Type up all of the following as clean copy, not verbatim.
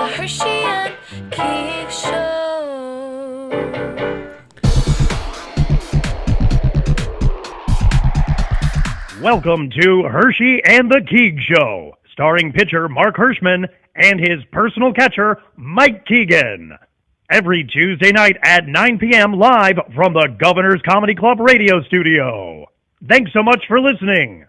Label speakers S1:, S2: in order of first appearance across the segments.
S1: the Hershey and Keegs Show.
S2: Welcome to Hershey and the Keegs Show, starring pitcher Mark Hirschman and his personal catcher, Mike Keegan. Every Tuesday night at 9 p.m. live from the Governor's Comedy Club radio studio. Thanks so much for listening.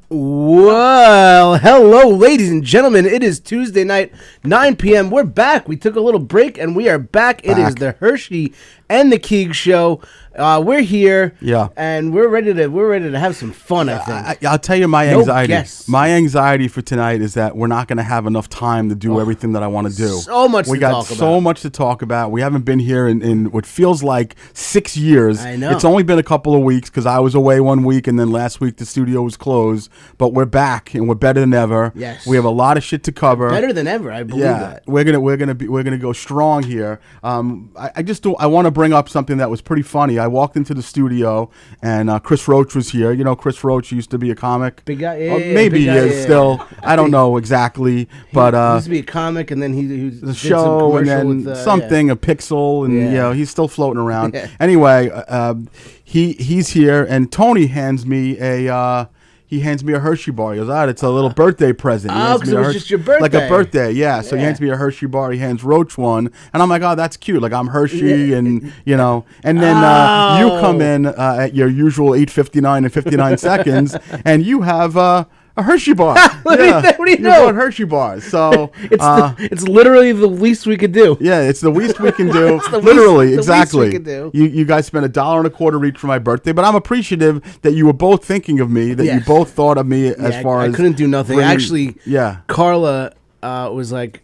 S3: Well, hello, ladies and gentlemen. It is Tuesday night, 9 p.m. We're back. We took a little break, and we are back. It is the Hershey and the Keegs Show. We're here, and we're ready to have some fun. I think.
S4: I'll tell you my anxiety.
S3: No guests.
S4: My anxiety for tonight is that we're not going to have enough time to do everything that I want to do.
S3: So much.
S4: We got so much to talk about. We haven't been here in what feels like 6 years.
S3: I know.
S4: It's only been a couple of weeks because I was away 1 week, and then last week the studio was closed. But we're back, and we're better than ever.
S3: Yes.
S4: We have a lot of shit to cover.
S3: Better than ever. I believe that.
S4: We're gonna go strong here. I want to bring up something that was pretty funny. I walked into the studio and Chris Roach was here. You know, Chris Roach used to be a comic.
S3: Big guy.
S4: Maybe he is still. I don't know exactly, but
S3: he used to be a comic, and then he
S4: the show, and then
S3: with,
S4: something a Pixel, and he's still floating around. Anyway, he's here, and Tony hands me a. He hands me a Hershey bar. He goes, it's a little birthday present.
S3: Because it was just your birthday.
S4: Like a birthday, yeah. So he hands me a Hershey bar. He hands Roach one. And I'm like, that's cute. Like, I'm Hershey, and, you know. And then you come in at your usual 8:59 and 59 seconds, and you have a Hershey bar.
S3: What do you know?
S4: You Hershey bars. So
S3: it's literally the least we could do.
S4: Yeah, it's the least we can do.
S3: It's the
S4: literally,
S3: least
S4: exactly.
S3: we could do.
S4: You guys spent $1.25 each for my birthday, but I'm appreciative that you were both thinking of me, that you both thought of me as far as
S3: I couldn't do nothing. Actually,
S4: yeah.
S3: Carla was like,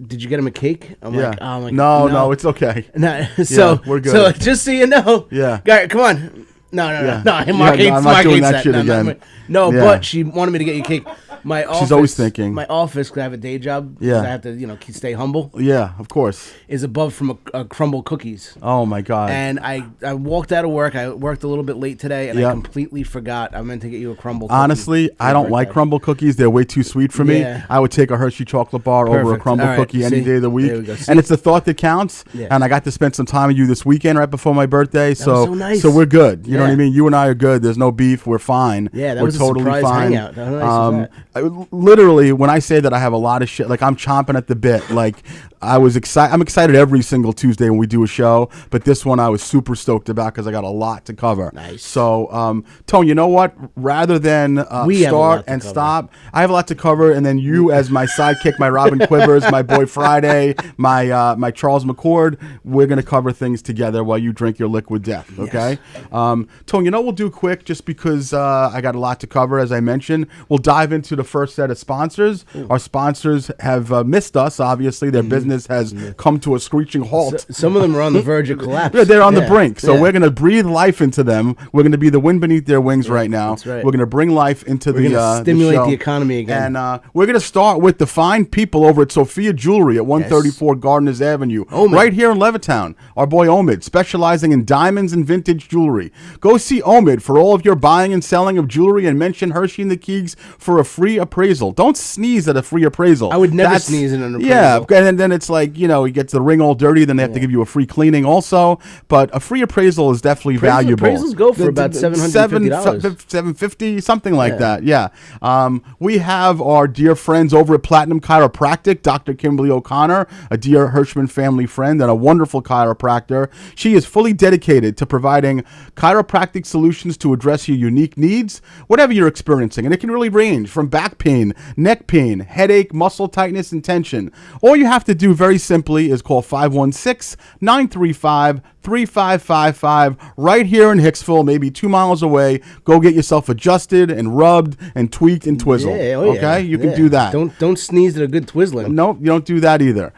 S3: "Did you get him a cake?" I'm like,
S4: no, it's okay.
S3: No, so
S4: we're good.
S3: So just so you know,
S4: Yeah.
S3: Come on. No. Mark
S4: I'm
S3: Mark
S4: not doing
S3: hates
S4: that shit again.
S3: No,
S4: Yeah.
S3: but she wanted me to get you cake. My office,
S4: She's always thinking.
S3: My office, because I have a day job.
S4: Yeah.
S3: I have to, stay humble.
S4: Yeah, of course.
S3: Is above from a crumble cookies.
S4: Oh my God.
S3: And I walked out of work. I worked a little bit late today, and I completely forgot I meant to get you a crumble cookie.
S4: Honestly, I don't like crumble cookies. They're way too sweet for me.
S3: Yeah.
S4: I would take a Hershey chocolate bar over a crumble cookie any day of the week.
S3: There we go.
S4: And it's the thought that counts.
S3: Yeah.
S4: And I got to spend some time with you this weekend right before my birthday.
S3: That was so nice.
S4: So we're good. You know what I mean? You and I are good. There's no beef. We're fine.
S3: Yeah, that
S4: we're
S3: was
S4: totally
S3: a surprise
S4: fine.
S3: hangout. How nice was that?
S4: Literally, when I say that I have a lot of shit, like I'm chomping at the bit. Like I'm excited every single Tuesday when we do a show, but this one I was super stoked about because I got a lot to cover.
S3: Nice.
S4: So, Tone, you know what? Rather than start and stop, I have a lot to cover, and then you as my sidekick, my Robin Quivers, my boy Friday, my Charles McCord, we're gonna cover things together while you drink your liquid death. Okay. Yes. Tone, we'll do quick just because I got a lot to cover. As I mentioned, we'll dive into the first set of sponsors. Our sponsors have missed us. Obviously, their business has come to a screeching halt.
S3: Some of them are on the verge of collapse.
S4: Yeah, they're on the brink. So we're going to breathe life into them. We're going to be the wind beneath their wings right now.
S3: That's right.
S4: We're going to bring life into
S3: We're gonna stimulate
S4: the show.
S3: the economy again.
S4: And we're going to start with the fine people over at Sophia Jewelry at 134 Gardeners Avenue.
S3: Omid.
S4: Right here in Levittown. Our boy Omid, specializing in diamonds and vintage jewelry. Go see Omid for all of your buying and selling of jewelry, and mention Hershey and the Keegs for a free appraisal. Don't sneeze at a free appraisal.
S3: I would never sneeze in an appraisal.
S4: Yeah, and then it's like, he gets the ring all dirty, then they have to give you a free cleaning also. But a free appraisal is definitely valuable.
S3: Appraisals go for about $750.
S4: $750, something like that, yeah. We have our dear friends over at Platinum Chiropractic, Dr. Kimberly O'Connor, a dear Hirschman family friend and a wonderful chiropractor. She is fully dedicated to providing chiropractic solutions to address your unique needs, whatever you're experiencing. And it can really range from back pain, neck pain, headache, muscle tightness, and tension. All you have to do very simply is call 516-935-3555 right here in Hicksville, maybe 2 miles away. Go get yourself adjusted and rubbed and tweaked and twizzled. Okay? You can do that.
S3: Don't sneeze at a good twizzling.
S4: No, you don't do that either.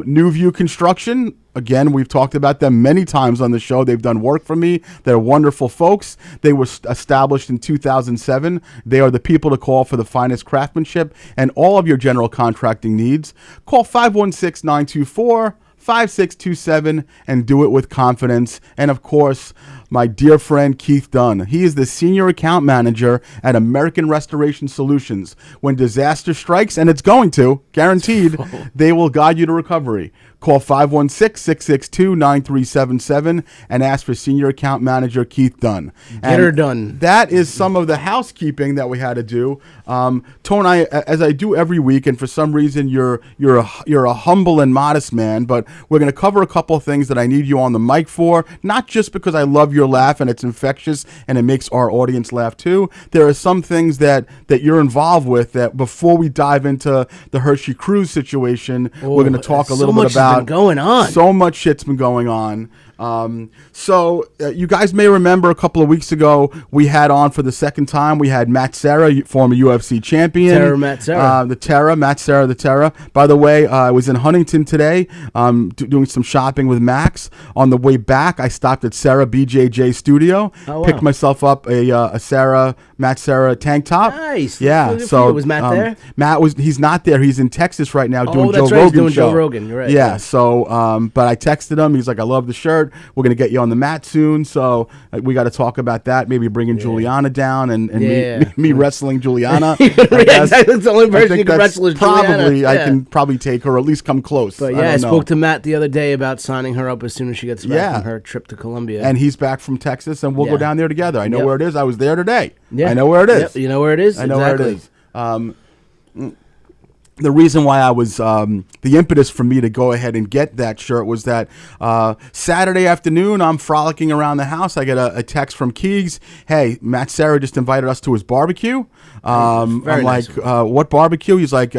S4: New View Construction. Again, we've talked about them many times on the show. They've done work for me. They're wonderful folks. They were established in 2007. They are the people to call for the finest craftsmanship and all of your general contracting needs. Call 516-924-5627 and do it with confidence. And of course, my dear friend Keith Dunn. He is the Senior Account Manager at American Restoration Solutions. When disaster strikes, and it's going to, guaranteed, they will guide you to recovery. Call 516-662-9377 and ask for Senior Account Manager Keith Dunn.
S3: Get her done.
S4: That is some of the housekeeping that we had to do. Tone and I, as I do every week, and for some reason you're a humble and modest man, but we're going to cover a couple of things that I need you on the mic for, not just because I love your laugh and it's infectious and it makes our audience laugh too. There are some things that you're involved with that before we dive into the Hershey Cruise situation, we're going to talk a little bit about.
S3: Going on.
S4: So much shit's been going on. You guys may remember a couple of weeks ago we had on for the second time. We had Matt Serra, former UFC champion.
S3: Matt Serra.
S4: Matt Serra, the Terra. By the way, I was in Huntington today doing some shopping with Max. On the way back, I stopped at Serra BJJ Studio.
S3: Oh, wow.
S4: Picked myself up a Matt Serra tank top.
S3: Nice.
S4: Yeah. So
S3: was Matt there?
S4: He's not there. He's in Texas right now doing
S3: that's
S4: Joe
S3: right.
S4: Rogan's
S3: He's doing
S4: show.
S3: Joe Rogan. You're right.
S4: Yeah. So, but I texted him. He's like, I love the shirt. We're going to get you on the mat soon. So we got to talk about that. Maybe bringing Juliana down and me wrestling Juliana.
S3: Exactly. That's the only person you can wrestle is
S4: probably,
S3: Juliana.
S4: I can probably take her or at least come close.
S3: But I spoke to Matt the other day about signing her up as soon as she gets back from her trip to Colombia.
S4: And he's back from Texas, and we'll go down there together. I know where it is. I was there today.
S3: Yeah.
S4: I know where it is.
S3: Yep. You know where it is?
S4: I know where it is. The reason why I was, the impetus for me to go ahead and get that shirt was that Saturday afternoon, I'm frolicking around the house. I get a text from Keegs. Hey, Matt Serra just invited us to his barbecue. I'm
S3: nice.
S4: like, what barbecue? He's like,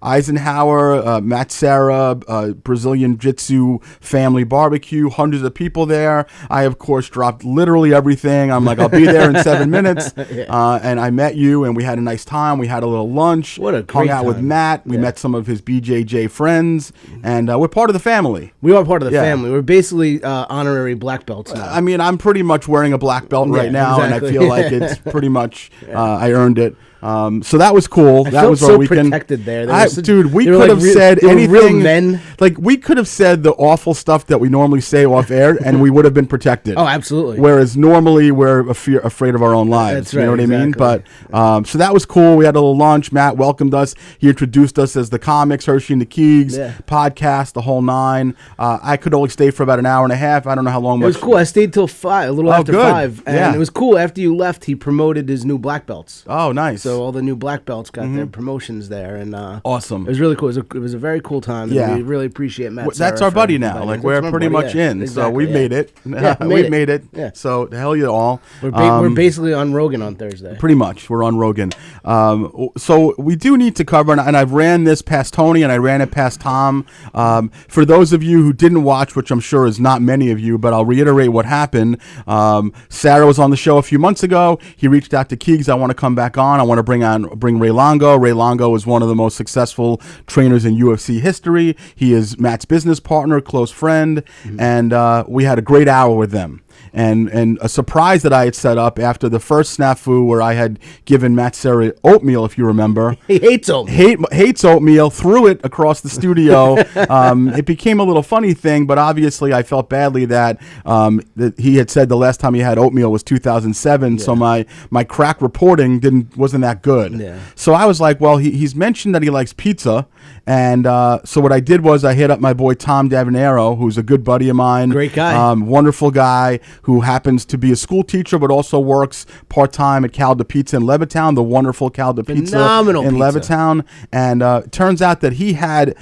S4: Eisenhower, Matt Serra, Brazilian Jiu-Jitsu family barbecue, hundreds of people there. I, of course, dropped literally everything. I'm like, I'll be there in 7 minutes. And I met you, and we had a nice time. We had a little lunch.
S3: What a great
S4: hung out
S3: time.
S4: with Matt. We met some of his BJJ friends, and we're part of the family.
S3: We are part of the family. We're basically honorary black belts now.
S4: I mean, I'm pretty much wearing a black belt right now,
S3: exactly.
S4: and I feel like it's pretty much I earned it. So that was cool.
S3: I
S4: that
S3: felt
S4: was
S3: so
S4: our weekend.
S3: protected there.
S4: Dude, we could have said anything.
S3: Real men.
S4: Like we could have said the awful stuff that we normally say off air, and we would have been protected.
S3: Oh, absolutely.
S4: Whereas normally we're afraid of our own lives.
S3: That's
S4: you
S3: right,
S4: know what I mean?
S3: exactly.
S4: But so that was cool. We had a little lunch. Matt welcomed us. He introduced us as the comics, Hershey and the Keegs podcast, the whole nine. I could only stay for about an hour and a half. I don't know how long.
S3: It was cool. I stayed till 5, a little after
S4: good.
S3: 5, and it was cool. After you left, he promoted his new black belts.
S4: Oh, nice.
S3: So all the new black belts got their promotions there, and
S4: awesome.
S3: It was really cool. It was a very cool time.
S4: Yeah,
S3: and we really appreciate Matt.
S4: That's
S3: Serra
S4: our buddy
S3: for
S4: now.
S3: inviting
S4: Like
S3: us.
S4: we're
S3: That's
S4: pretty
S3: my buddy,
S4: much in.
S3: exactly,
S4: So we've made it. We've made it.
S3: Yeah.
S4: So hell you all.
S3: We're basically on Rogan on Thursday.
S4: Pretty much, we're on Rogan. So we do need to cover, and I've ran this past Tony, and I ran it past Tom. For those of you who didn't watch, which I'm sure is not many of you, but I'll reiterate what happened. Sarah was on the show a few months ago. He reached out to Keegs. I want to come back on. I want to bring Ray Longo. Ray Longo is one of the most successful trainers in UFC history. He is Matt's business partner, close friend, and we had a great hour with them. And a surprise that I had set up after the first snafu where I had given Matt Serra oatmeal, if you remember.
S3: He hates oatmeal.
S4: Hates oatmeal, threw it across the studio. It became a little funny thing, but obviously I felt badly that he had said the last time he had oatmeal was 2007, so my crack reporting wasn't that good.
S3: Yeah.
S4: So I was like, well, he's mentioned that he likes pizza, and so what I did was I hit up my boy Tom Davanero, who's a good buddy of mine.
S3: Great guy.
S4: Wonderful guy who happens to be a school teacher but also works part-time at Calda Pizza in Levittown, the wonderful Calda Pizza
S3: Phenomenal
S4: in
S3: pizza.
S4: Levittown. And it turns out that he had,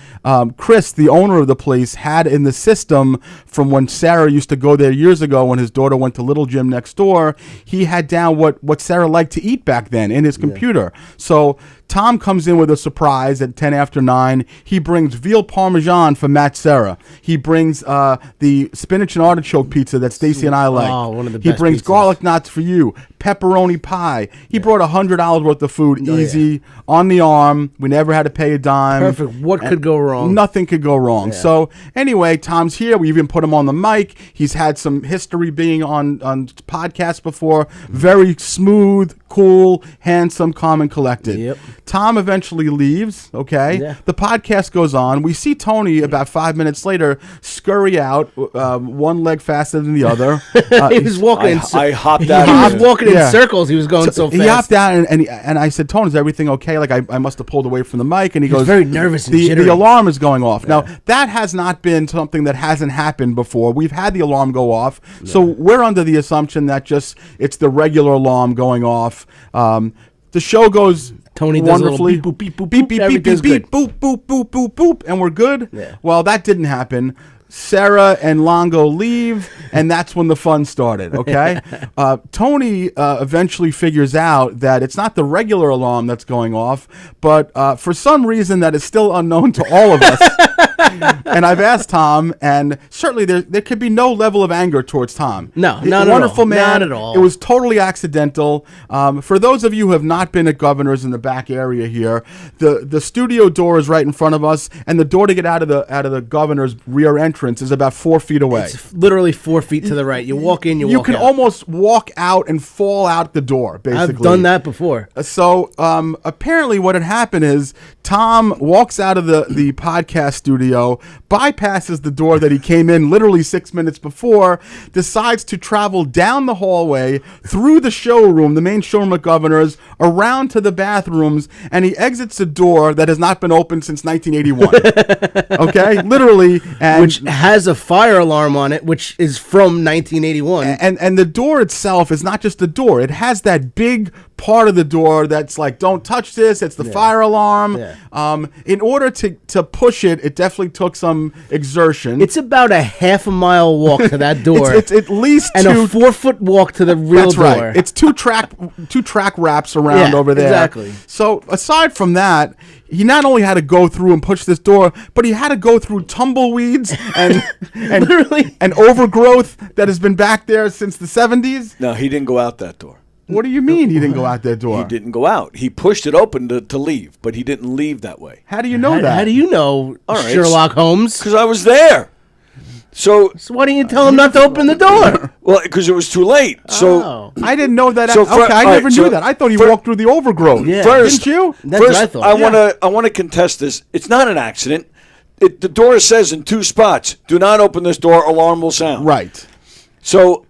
S4: Chris, the owner of the place, had in the system from when Sarah used to go there years ago when his daughter went to Little Gym next door, he had down what Sarah liked to eat back then in his computer. So Tom comes in with a surprise at 10 after 9. He brings veal parmesan for Matt Serra. He brings the spinach and artichoke pizza that Stacy and I like.
S3: Oh, one of the
S4: He
S3: best
S4: brings
S3: pizzas.
S4: garlic knots for you, pepperoni pie. He brought $100 worth of food easy on the arm. We never had to pay a dime.
S3: Perfect. What could go wrong?
S4: Nothing could go wrong.
S3: Yeah.
S4: So anyway, Tom's here. We even put him on the mic. He's had some history being on podcasts before. Very smooth, cool, handsome, calm, and collected.
S3: Yep.
S4: Tom eventually leaves. Okay, the podcast goes on. We see Tony about 5 minutes later scurry out, one leg faster than the other.
S3: He was walking.
S5: I hopped out.
S3: He was walking in circles. He was going so fast.
S4: He hopped out, and I said, "Tony, is everything okay?" Like I must have pulled away from the mic, and he goes,
S3: very nervous and jittery.
S4: The alarm is going off. Now that has not been something that hasn't happened before. We've had the alarm go off, so we're under the assumption that just it's the regular alarm going off. The show goes
S3: Tony does
S4: wonderfully.
S3: A little beep, boop, boop, boop,
S4: beep, beep, beep,
S3: everything's
S4: beep,
S3: good.
S4: boop, boop, boop, boop, boop, and we're good.
S3: Yeah.
S4: Well, that didn't happen. Sarah and Longo leave, and that's when the fun started, okay? Tony eventually figures out that it's not the regular alarm that's going off, but for some reason that is still unknown to all of us. And I've asked Tom, and certainly there could be no level of anger towards Tom.
S3: No,
S4: He's
S3: not
S4: a
S3: at
S4: wonderful
S3: all.
S4: man.
S3: Not at all.
S4: It was totally accidental. For those of you who have not been at Governor's in the back area here, the studio door is right in front of us, and the door to get out of the Governor's rear entrance is about 4 feet away.
S3: It's literally 4 feet to the right. You walk in, you walk out.
S4: You can almost walk out and fall out the door, basically.
S3: I've done that before.
S4: So apparently what had happened is Tom walks out of the podcast studio, bypasses the door that he came in literally 6 minutes before, decides to travel down the hallway, through the showroom, the main showroom at Governor's, around to the bathrooms, and he exits a door that has not been opened since 1981. Okay? Literally. And
S3: which has a fire alarm on it, which is from 1981.
S4: And the door itself is not just the door. It has that big part of the door that's like, don't touch this. It's the fire alarm.
S3: Yeah.
S4: In order to push it, it definitely took some exertion.
S3: It's about a half a mile walk to that door.
S4: It's at least
S3: and a 4 foot walk to the real
S4: that's
S3: door.
S4: Right. It's two track wraps around over there.
S3: Exactly.
S4: So aside from that, he not only had to go through and push this door, but he had to go through tumbleweeds and
S3: Literally.
S4: and overgrowth that has been back there since the 70s.
S5: No, he didn't go out that door.
S4: What do you mean he didn't go out that door?
S5: He didn't go out. He pushed it open to leave, but he didn't leave that way.
S4: How do you know that?
S3: How do you know,
S5: All right,
S3: Sherlock Holmes?
S5: Because I was there. So
S3: why didn't you tell him not to open the door?
S5: well, because it was too late. So
S4: I didn't know that.
S5: So
S4: Okay, I never knew that. I thought he walked through the overgrowth.
S3: Yeah.
S5: First,
S4: didn't you?
S3: That's what I thought.
S5: I want to contest this. It's not an accident. The door says in 2 spots, "Do not open this door. Alarm will sound."
S4: Right.
S5: So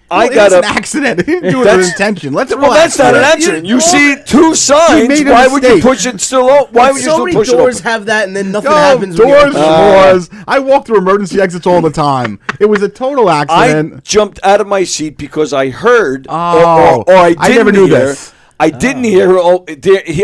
S5: I got
S4: It's an accident. He didn't do it with intention. Let's
S5: Well,
S4: relax.
S5: that's not an accident. You see 2 signs.
S4: made a
S5: Why would you
S4: mistake.
S5: push it still open? Why would you
S3: So
S5: still
S3: many
S5: push it
S3: doors
S5: open?
S3: have that, and then nothing
S4: No,
S3: happens. when you
S4: doors,
S3: open it.
S4: doors. I walk through emergency exits all the time. It was a total
S5: I
S4: accident.
S5: jumped out of my seat because I heard,
S4: Oh,
S5: or I didn't
S4: I never knew
S5: hear.
S4: this.
S5: I didn't hear.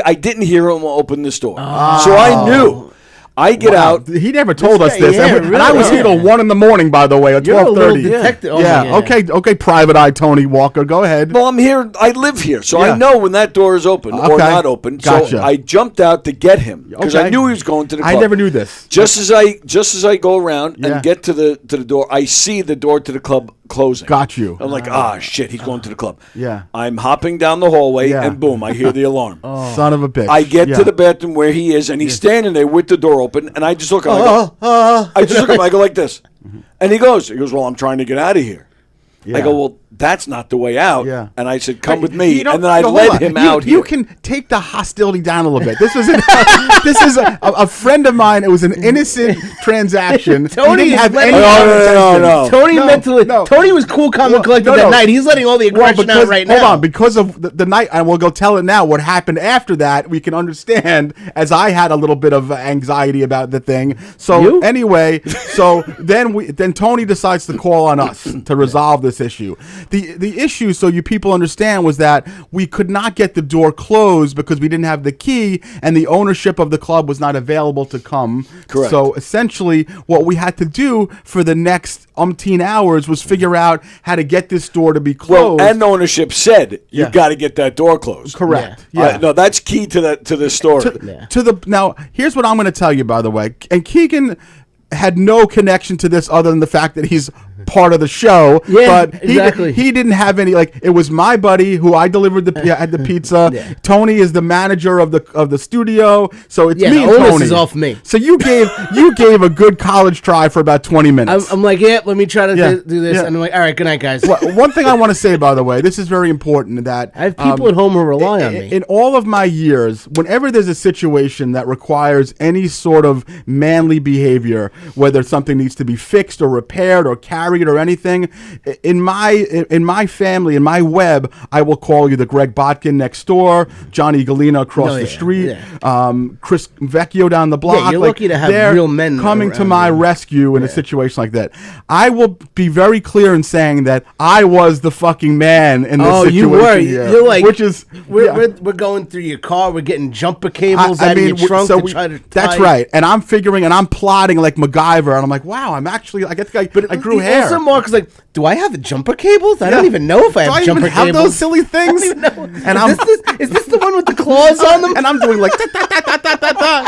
S5: I didn't hear him open this door, so I knew. I get out.
S4: He never told us
S3: guy-
S4: this,
S3: yeah,
S4: and I was
S3: really.
S4: here till 1 a.m, by the way, at
S3: You're a little
S4: 12:30.
S3: detective. Oh,
S4: Yeah.
S3: yeah.
S4: Okay. Private Eye Tony Walker. Go ahead.
S5: Well, I'm here. I live here, so
S4: Yeah.
S5: I know when that door is open or
S4: Okay.
S5: not open.
S4: Gotcha.
S5: So I jumped out to get him because
S4: Okay.
S5: I knew he was going to the club.
S4: I never knew this.
S5: Just as I go around
S4: Yeah.
S5: and get to the door, I see the door to the club closing.
S4: Got you.
S5: I'm like, shit, he's going to the club.
S4: Yeah.
S5: I'm hopping down the hallway,
S4: Yeah.
S5: and boom, I hear the alarm.
S4: Son of a bitch.
S5: I get
S4: Yeah.
S5: to the bathroom where he is, and he's standing there with the door open, and I just look at him. I just look at him. I go like this, and he goes, "Well, I'm trying to get out of here."
S4: Yeah.
S5: I go, "Well, that's not the way out."
S4: Yeah.
S5: And I said, "Come with me,"
S4: You know-
S5: and then I
S4: no, hold
S5: led
S4: on.
S5: him
S4: You-
S5: out.
S4: You
S5: here.
S4: can take the hostility down a little bit. This was this is a friend of mine. It was an innocent transaction.
S3: Tony
S4: He didn't
S3: is
S4: have
S3: letting-
S4: any
S5: No.
S3: Tony
S4: No,
S3: mentally.
S4: no.
S3: Tony was cool, calm, and collected
S4: no,
S3: that
S4: no.
S3: night. He's letting all the aggression out right now.
S4: Hold on, because of the night, and we'll go tell it now. What happened after that, we can understand. As I had a little bit of anxiety about the thing. So
S3: You?
S4: anyway, then Tony decides to call on us to resolve this issue. The issue, so you people understand, was that we could not get the door closed because we didn't have the key, and the ownership of the club was not available to come.
S5: Correct.
S4: So essentially, what we had to do for the next umpteen hours was figure out how to get this door to be
S5: Well,
S4: closed.
S5: and ownership said you
S4: Yeah.
S5: got to get that door closed.
S4: Correct. Yeah.
S5: No, that's key to this story.
S4: To the now, here's what I'm going to tell you. By the way, and Keegan, had no connection to this other than the fact that he's part of the show.
S3: Yeah,
S4: but
S3: exactly.
S4: He didn't have any, like, it was my buddy who I delivered the pizza.
S3: Yeah.
S4: Tony is the manager of the studio, so it's me
S3: the
S4: and
S3: onus
S4: Tony.
S3: is off me.
S4: So you gave a good college try for about 20 minutes.
S3: I'm like, let me try to
S4: Yeah,
S3: do this.
S4: yeah.
S3: And I'm like, all right, good night, guys.
S4: Well, one thing I want to say, by the way, this is very important, that
S3: I have people at home who rely on me.
S4: in all of my years, whenever there's a situation that requires any sort of manly behavior, whether something needs to be fixed or repaired or carried or anything, in my family, in my web, I will call you the Greg Botkin next door, Johnny Galena across the street, Chris Vecchio down the block.
S3: Yeah, you're lucky to have
S4: they're
S3: real men
S4: coming to
S3: around
S4: my
S3: you.
S4: rescue in a situation like that. I will be very clear in saying that I was the fucking man in this situation.
S3: You were.
S4: Here,
S3: You're like,
S4: which is
S3: we're going through your car. We're getting jumper cables out of your trunk to try to.
S4: That's right. And I'm figuring and I'm plotting like MacGyver, and I'm like, wow, I grew hair.
S3: Also, Mark's like, do I have the jumper cables? I don't even know if I have jumper
S4: even have
S3: cables.
S4: those silly things?
S3: And is this the one with the claws on them?
S4: And I'm doing like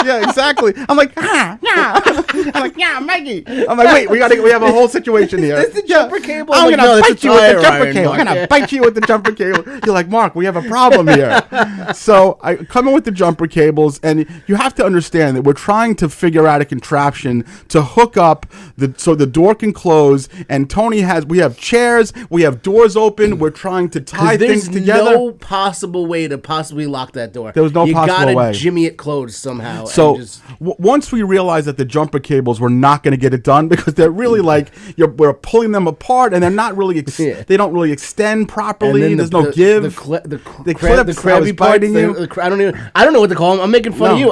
S4: yeah, exactly. I'm like, yeah. I'm like, yeah, Maggie. I'm like, wait, we have a whole situation here.
S3: Is this the jumper cable?
S4: I'm gonna bite you with the jumper cable.
S3: Mark.
S4: I'm gonna bite you with the jumper cable. You're like, Mark, we have a problem here. So I come in with the jumper cables, and you have to understand that we're trying to figure out a contraption to hook up so the door can close. And we have chairs, we have doors open. We're trying to tie things together.
S3: There's no possible way to possibly lock that door.
S4: There was no possible way.
S3: You gotta jimmy it closed somehow.
S4: So once we realized that the jumper cables were not going to get it done because they're really like we're pulling them apart and they're not really they don't really extend properly. There's no give.
S3: The crabby parts. I don't know what to call them. I'm making fun of you.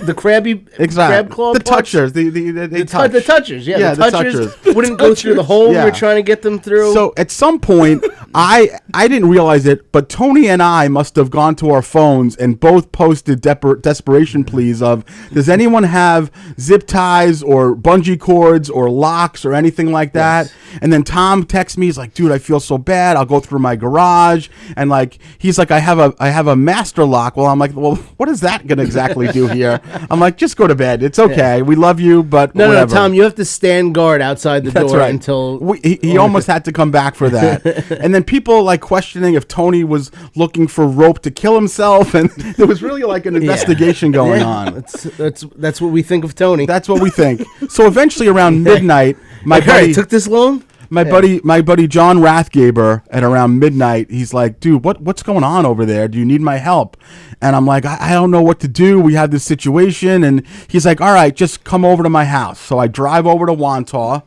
S3: The crabby crab claw
S4: the
S3: parts?
S4: touchers. The
S3: touchers. Yeah,
S4: the
S3: the touchers
S4: touchers.
S3: wouldn't go through the hole we were trying to get them through.
S4: So at some point, I didn't realize it, but Tony and I must have gone to our phones and both posted desperation pleas of, does anyone have zip ties or bungee cords or locks or anything like that? Yes. And then Tom texts me. He's like, dude, I feel so bad. I'll go through my garage. And like, he's like, I have a master lock. Well, I'm like, well, what is that going to exactly do here? I'm like, just go to bed. It's okay. Yeah. We love you, but whatever.
S3: No, Tom, you have to stand guard outside the door until...
S4: He almost had to come back for that. And then people like questioning if Tony was looking for rope to kill himself. And there was really like an investigation going on.
S3: That's what we think of Tony.
S4: That's what we think. So eventually around midnight, my buddy...
S3: It took this long?
S4: My buddy John Rathgaber at around midnight, he's like, dude, what's going on over there? Do you need my help? And I'm like, I don't know what to do. We have this situation. And he's like, all right, just come over to my house. So I drive over to Wantagh.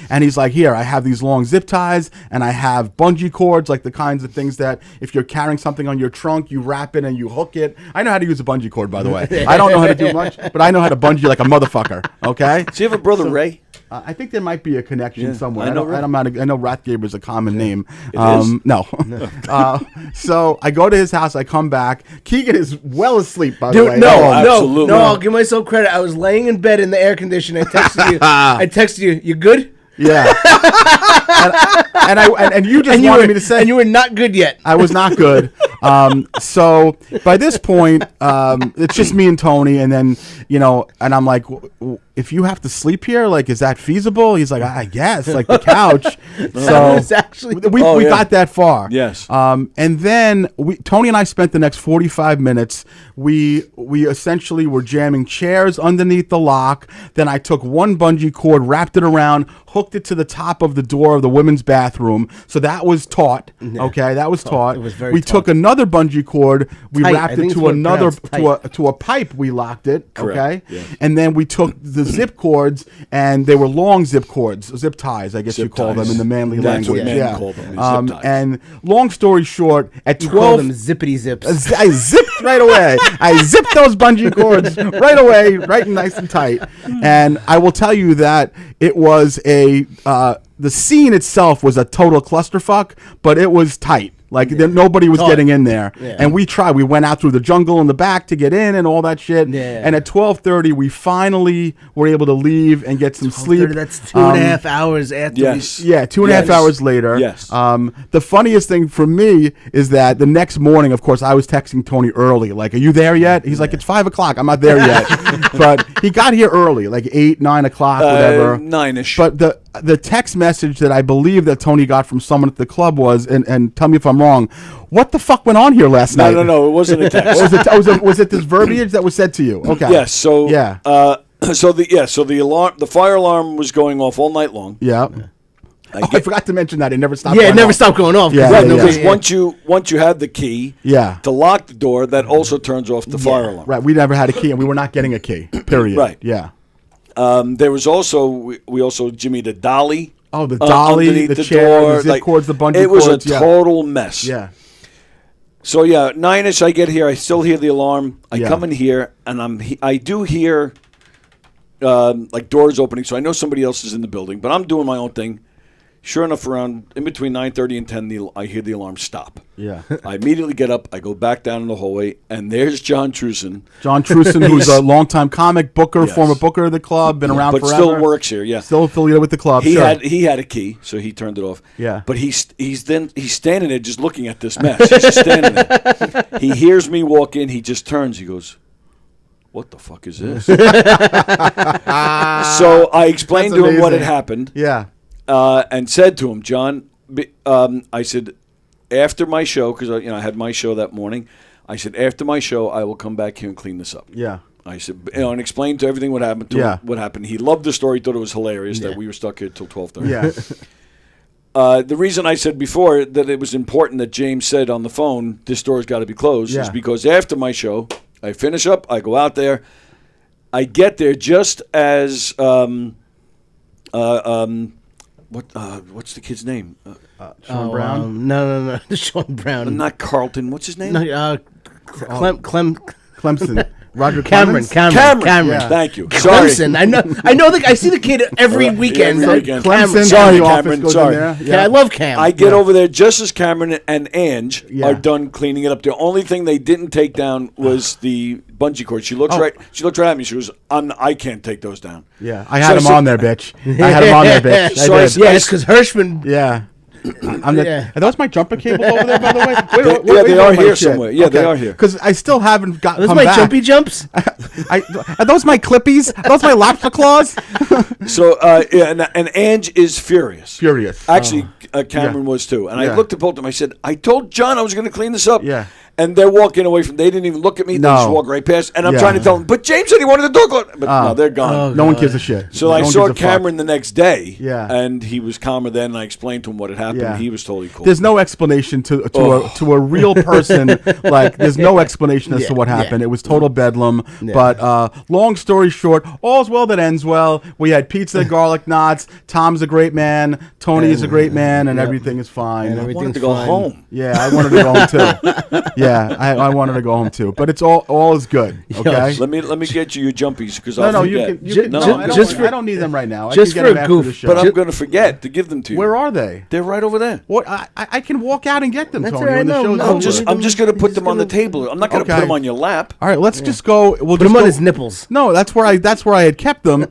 S4: And he's like, here, I have these long zip ties and I have bungee cords, like the kinds of things that if you're carrying something on your trunk, you wrap it and you hook it. I know how to use a bungee cord, by the way. I don't know how to do much, but I know how to bungee like a motherfucker. Okay?
S5: Do you have a brother, Ray?
S4: I think there might be a connection somewhere.
S5: I know
S4: Rathgaber is a common name.
S5: It is?
S4: No. So I go to his house. I come back. Keegan is well asleep, by the way.
S3: No,
S5: absolutely.
S3: I'll give myself credit. I was laying in bed in the air conditioner. I texted you. You good?
S4: Yeah. and you just wanted me to say.
S3: And you were not good yet.
S4: I was not good. So by this point, it's just me and Tony, and then and I'm like, if you have to sleep here, like, is that feasible? He's like, I guess, like the couch. So we got that far.
S5: Yes.
S4: And then Tony and I spent the next 45 minutes. We essentially were jamming chairs underneath the lock. Then I took one bungee cord, wrapped it around, hooked it to the top of the door of the women's bathroom. So that was taut. Okay, that was taut.
S3: It was very
S4: we
S3: taut.
S4: Took another bungee cord, we wrapped it
S3: to
S4: to a pipe. We locked it.
S5: Correct.
S4: Okay,
S5: yes.
S4: And then we took the zip cords, and they were long zip cords, zip ties, I guess you call them in the manly
S5: language.
S4: What
S5: men call them. Zip ties.
S4: And long story short, at 12,
S3: call them zippity zips.
S4: I zipped right away. I zipped those bungee cords right away, right nice and tight. And I will tell you that it was the scene itself was a total clusterfuck, but it was tight. Like nobody was getting in there,
S3: Yeah.
S4: and we tried. We went out through the jungle in the back to get in and all that shit.
S3: Yeah.
S4: And at 12:30, we finally were able to leave and get some sleep.
S3: That's 2.5 hours after.
S5: Yes.
S4: Yeah, 2.5 hours later.
S5: Yes.
S4: The funniest thing for me is that the next morning, of course, I was texting Tony early. Like, are you there yet? He's like, it's 5 o'clock. I'm not there yet. But he got here early, like 8, 9 o'clock, whatever.
S5: 9-ish.
S4: But the text message that I believe that Tony got from someone at the club was, and tell me if I'm wrong, what the fuck went on here last night?
S5: No, it wasn't a text.
S4: Was it this verbiage that was said to you? Okay.
S5: Yes. So
S4: yeah.
S5: So the fire alarm was going off all night long.
S4: Yeah. I forgot to mention that it never stopped.
S3: Yeah, it
S4: going
S3: never
S4: off.
S3: stopped going off.
S4: Yeah,
S5: Right,
S4: yeah,
S5: because
S3: yeah.
S5: once you have the key
S4: Yeah.
S5: to lock the door, that also turns off the fire alarm.
S4: Right. We never had a key, and we were not getting a key. Period.
S5: Right.
S4: Yeah.
S5: There was also we also jimmied a dolly.
S4: Oh, the dolly,
S5: underneath
S4: the chair,
S5: door,
S4: the zip cords, the bungee
S5: It was
S4: cords,
S5: a
S4: yeah.
S5: total mess.
S4: Yeah.
S5: So 9ish, I get here. I still hear the alarm. I
S4: Yeah.
S5: come in here, and I do hear like doors opening. So I know somebody else is in the building, but I'm doing my own thing. Sure enough, around in between 9:30 and 10, I hear the alarm stop.
S4: Yeah.
S5: I immediately get up. I go back down in the hallway, and there's John Truson.
S4: John Truson, who's a longtime comic booker,
S5: Yes.
S4: former booker of the club, been around
S5: but
S4: forever.
S5: still works here. Yeah,
S4: Still affiliated with the club.
S5: he
S4: sure.
S5: had a key, so he turned it off.
S4: Yeah.
S5: but he's standing there just looking at this mess. He's just standing there. He hears me walk in. He just turns. He goes, "What the fuck is this?" So I explained
S4: That's
S5: to him what had
S4: amazing.
S5: happened.
S4: Yeah.
S5: And said to him, John, I said, after my show, because I had my show that morning, I said, after my show, I will come back here and clean this up.
S4: Yeah.
S5: I said, and explained to everything what happened. What happened. He loved the story. Thought it was hilarious that we were stuck here till 12:30.
S4: Yeah.
S5: The reason I said before that it was important that James said on the phone, this door's got to be closed, is because after my show, I finish up, I go out there, I get there just as what's the kid's name?
S4: Sean Brown.
S3: No. Sean Brown.
S5: Not Carlton. What's his name?
S3: No,
S4: Clemson. Roger
S3: Cameron.
S4: Clemens?
S5: Cameron. Thank you. Sorry.
S3: Clemson. I know. I see the kid every weekend.
S5: every weekend.
S4: Clemson.
S5: Sorry,
S4: the office
S5: Cameron,
S4: goes
S5: sorry.
S4: in there.
S3: Yeah, I love Cam.
S5: I get over there just as Cameron and Ange
S4: Yeah.
S5: are done cleaning it up. The only thing they didn't take down was the bungee cord. She looks right. She looked right at me. She goes, I can't take those down.
S4: Yeah. I had him on there, bitch. I had him on there, bitch.
S5: So
S4: I
S5: I
S4: did.
S5: said-
S3: Yeah, it's because Hirschman.
S4: Yeah.
S3: Yeah.
S4: Are those my jumper cables over there, by the way?
S5: They are here somewhere. Yeah, they are here.
S4: Because I still haven't got
S3: Those
S4: come
S3: my
S4: back.
S3: jumpy jumps.
S4: Are those my clippies? Are those my lobster claws?
S5: So and Ange is furious.
S4: Furious.
S5: Actually, Cameron was too. And I
S4: Yeah.
S5: looked at both of them. I said, I told John I was going to clean this up.
S4: Yeah.
S5: And they're walking away from. They didn't even look at me. They
S4: No.
S5: just walked right past. And I'm
S4: Yeah.
S5: trying to tell them. But James said he wanted the door closed. But no, they're gone.
S4: No one gives a shit.
S5: So
S4: No
S5: I
S4: one
S5: saw
S4: gives a fuck.
S5: Cameron the next day.
S4: Yeah.
S5: And he was calmer then. And I explained to him what had happened.
S4: Yeah.
S5: He was totally cool.
S4: There's no explanation to a real person. Like, there's no explanation as to what happened. It was total bedlam. But long story short, all's well that ends well. We had pizza, garlic knots. Tom's a great man. Tony is a great man, and everything is fine.
S5: I wanted to go home.
S4: Yeah, I wanted to go home too. Yeah, I wanted to go home too. But it's all is good. Okay.
S5: Let me get you your jumpies because
S4: No,
S5: I'll
S4: no,
S5: forget.
S4: you can.
S5: No,
S4: No,
S3: just
S4: I don't need them right now.
S3: just
S4: I can
S3: for
S4: get them
S3: a
S4: after
S3: goof.
S4: the show.
S5: But I'm going to forget to give them to you.
S4: Where are they?
S5: They're right over there.
S4: What? I can walk out and get them,
S3: That's
S4: Tony.
S3: all right,
S4: When the
S3: no,
S4: show's
S3: no,
S4: over.
S5: I'm just going to put them on the table. I'm not going to
S4: Okay.
S5: put them on your lap.
S4: All right, let's just go. We'll
S3: Put
S4: just
S3: him on
S4: go-
S3: his nipples.
S4: No, that's where I had kept them.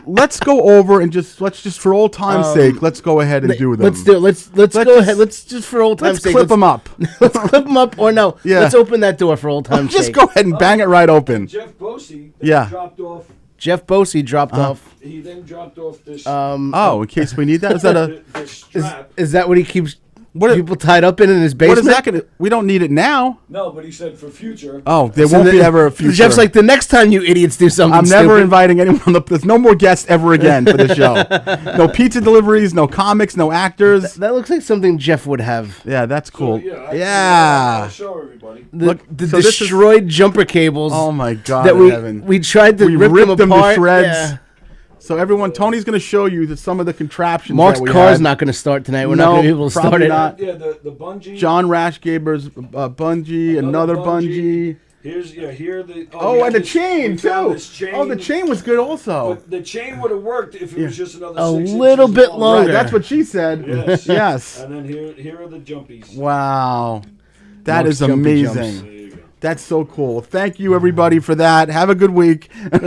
S4: Let's go over and let's just for old time's sake, let's go ahead and do them.
S3: Let's do it. Let's go
S4: just-
S3: ahead. Let's just for old time's
S4: Let's
S3: sake.
S4: clip them up.
S3: Let's clip them up, or no?
S4: Yeah.
S3: Let's open that door for old time's
S4: Just
S3: sake.
S4: go ahead and bang it right open.
S5: Jeff Bosey
S4: Yeah.
S5: dropped off.
S3: Jeff Bosey dropped off.
S5: He then dropped off this,
S4: Oh, in case we need that. Is that a
S5: this strap.
S3: Is that what he keeps
S4: What-
S3: people tied up in his
S4: what
S3: basement?
S4: is that gonna? We don't need it now.
S5: No, but he said for future.
S4: Oh, there
S3: So
S4: won't be
S3: the-
S4: ever a future.
S3: Jeff's like, the next time you idiots do something
S4: I'm never
S3: stupid,
S4: inviting anyone on the. There's no more guests ever again for the show. No pizza deliveries, no comics, no actors.
S3: That looks like something Jeff would have.
S4: Yeah, that's cool.
S5: I'll show everybody.
S3: The
S4: so this is-
S3: destroyed jumper cables.
S4: Oh my God,
S3: that
S4: Evan.
S3: we tried to
S4: We
S3: rip
S4: ripped them to
S3: apart.
S4: shreds.
S3: Yeah.
S4: So everyone, Tony's going to show you some of the contraptions.
S3: Mark's
S4: that we
S3: car's
S4: had.
S3: not going to start tonight. We're
S4: No,
S3: not going to be able to
S4: probably
S3: start it.
S4: not.
S5: Yeah, the bungee.
S4: John Rashgaber's bungee, another bungee.
S5: Here are the.
S4: And the chain too. Oh, the chain was good also.
S5: But the chain would have worked if it was just another
S3: a
S5: 6
S3: little
S5: inches
S3: bit
S5: long.
S3: longer.
S4: Right, that's what she said.
S5: Yes.
S4: Yes.
S5: And then here are the jumpies.
S4: Wow, that
S3: Mark's
S4: is
S3: jumpy
S4: amazing.
S3: jumps.
S5: There you go.
S4: That's so cool. Thank you, everybody, for that. Have a good week. You know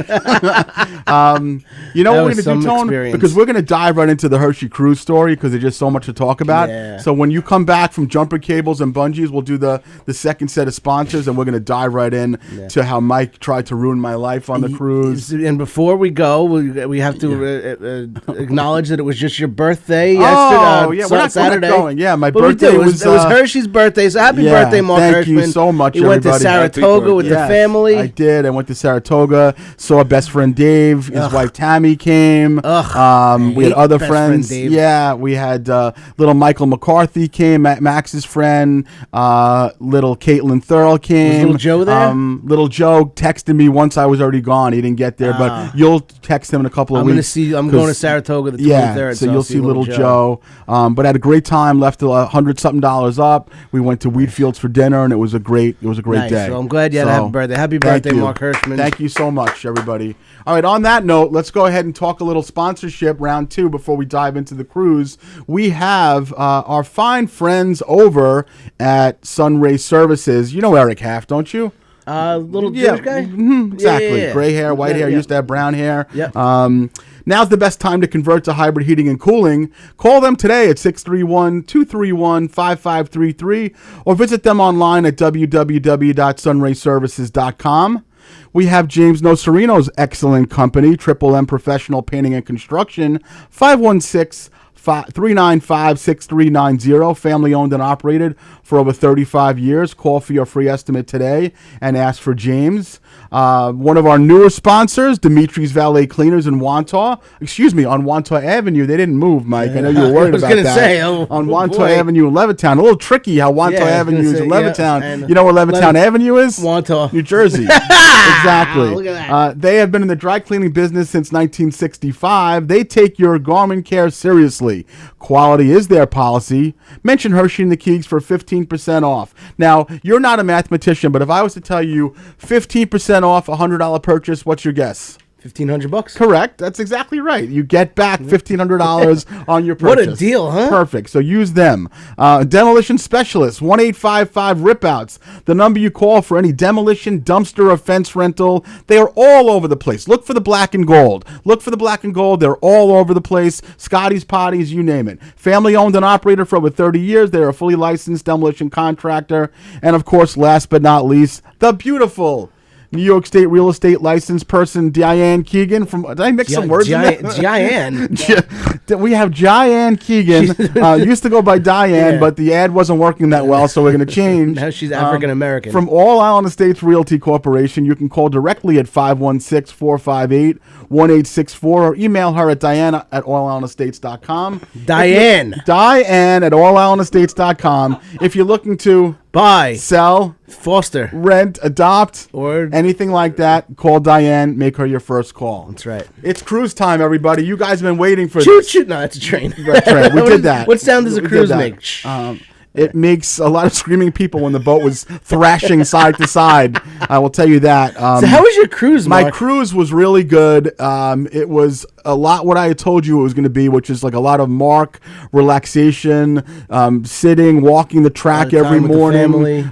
S3: That
S4: what we're
S3: was
S4: going to do,
S3: some
S4: Tone?
S3: experience.
S4: Because we're going to dive right into the Hershey Cruise story because there's just so much to talk about.
S3: Yeah.
S4: So when you come back from Jumper Cables and Bungees, we'll do the second set of sponsors, and we're going to dive right in to how Mike tried to ruin my life on the cruise.
S3: And before we go, we have to acknowledge that it was just your birthday yesterday.
S4: Oh, yeah, we're not
S3: Saturday.
S4: going. Yeah, my
S3: But we
S4: birthday
S3: did.
S4: was...
S3: It was Hershey's birthday, so happy
S4: yeah,
S3: birthday, Mark
S4: thank
S3: Hershman.
S4: you so much,
S3: You went to
S4: everybody.
S3: Saratoga with the
S4: Yes,
S3: family.
S4: I did. I went to Saratoga, saw best friend Dave. His wife Tammy came. We had
S3: hate
S4: other
S3: best friend
S4: friends.
S3: Dave.
S4: Yeah, we had little Michael McCarthy came, Max's friend. Little Caitlin Thurl came.
S3: little Joe there?
S4: Little Joe texted me once I was already gone. He didn't get there, but you'll text him in a couple of weeks.
S3: I'm going to Saratoga the 23rd.
S4: Yeah, so
S3: I'll
S4: you'll see little Joe. But I had a great time. Left $100-something up. We went to Wheatfields for dinner, and it was a great
S3: Nice.
S4: day.
S3: So I'm glad you had a happy birthday. Happy
S4: Thank
S3: birthday,
S4: you.
S3: Mark Hershman.
S4: Thank you so much, everybody. All right, on that note, let's go ahead and talk a little sponsorship round 2 before we dive into the cruise. We have our fine friends over at Sunray Services. You know Eric Half, don't you?
S3: Little Jewish guy?
S4: Exactly.
S3: Yeah.
S4: Gray hair, white hair. Used to have brown hair.
S3: Yep.
S4: Now's the best time to convert to hybrid heating and cooling. Call them today at 631-231-5533 or visit them online at www.sunrayservices.com. We have James Nocerino's excellent company, Triple M Professional Painting and Construction, 516-395-6390, family owned and operated for over 35 years. Call for your free estimate today and ask for James. One of our newer sponsors, Dimitri's Valet Cleaners in Wantagh. On Wantagh Avenue. They didn't move, Mike. I know you were worried about that.
S3: I was going to say.
S4: On Wantagh Avenue in Levittown. A little tricky how Wantagh Avenue is in Levittown.
S3: Yeah,
S4: you know where Levittown Avenue is?
S3: Wantagh.
S4: New Jersey. Exactly.
S3: Look at that.
S4: They have been in the dry cleaning business since 1965. They take your garment care seriously. Quality is their policy. Mention Hershey and the Keegs for 15% off. Now, you're not a mathematician, but if I was to tell you 15% off a $100 purchase, what's your guess?
S3: $1,500.
S4: Correct. That's exactly right. You get back $1,500 on your
S3: What
S4: purchase.
S3: a deal, huh?
S4: Perfect. So use them. Demolition Specialists, 1-855-RIP-OUTS. The number you call for any demolition, dumpster, or fence rental. They are all over the place. Look for the black and gold. Look for the black and gold. They're all over the place. Scotty's Potties, you name it. Family owned and operated for over 30 years. They're a fully licensed demolition contractor. And of course, last but not least, the beautiful New York State real estate licensed person, Diane Keegan. Did I mix some words in there?
S3: Diane.
S4: We have Diane Keegan. Used to go by Diane, but the ad wasn't working that well, so we're going to change.
S3: Now she's African American.
S4: From All Island Estates Realty Corporation, you can call directly at 516-458-1864 or email her at diane@allislandestates.com.
S3: Diane
S4: Diane at allislandestates.com. If you're looking to
S3: buy,
S4: sell,
S3: foster,
S4: rent, adopt,
S3: or
S4: anything like that, call Diane. Make her your first call.
S3: That's right.
S4: It's cruise time, everybody. You guys have been waiting for
S3: Shoot,
S4: this.
S3: shoot. No, it's a train.
S4: Right, we did that.
S3: What sound does a
S4: We did
S3: cruise
S4: that.
S3: make?
S4: It makes a lot of screaming people when the boat was thrashing side to side. I will tell you that.
S3: So how was your cruise,
S4: My
S3: Mark?
S4: cruise was really good. It was a lot what I had told you it was going to be, which is like a lot of relaxation, sitting, walking the track every
S3: time with the
S4: morning.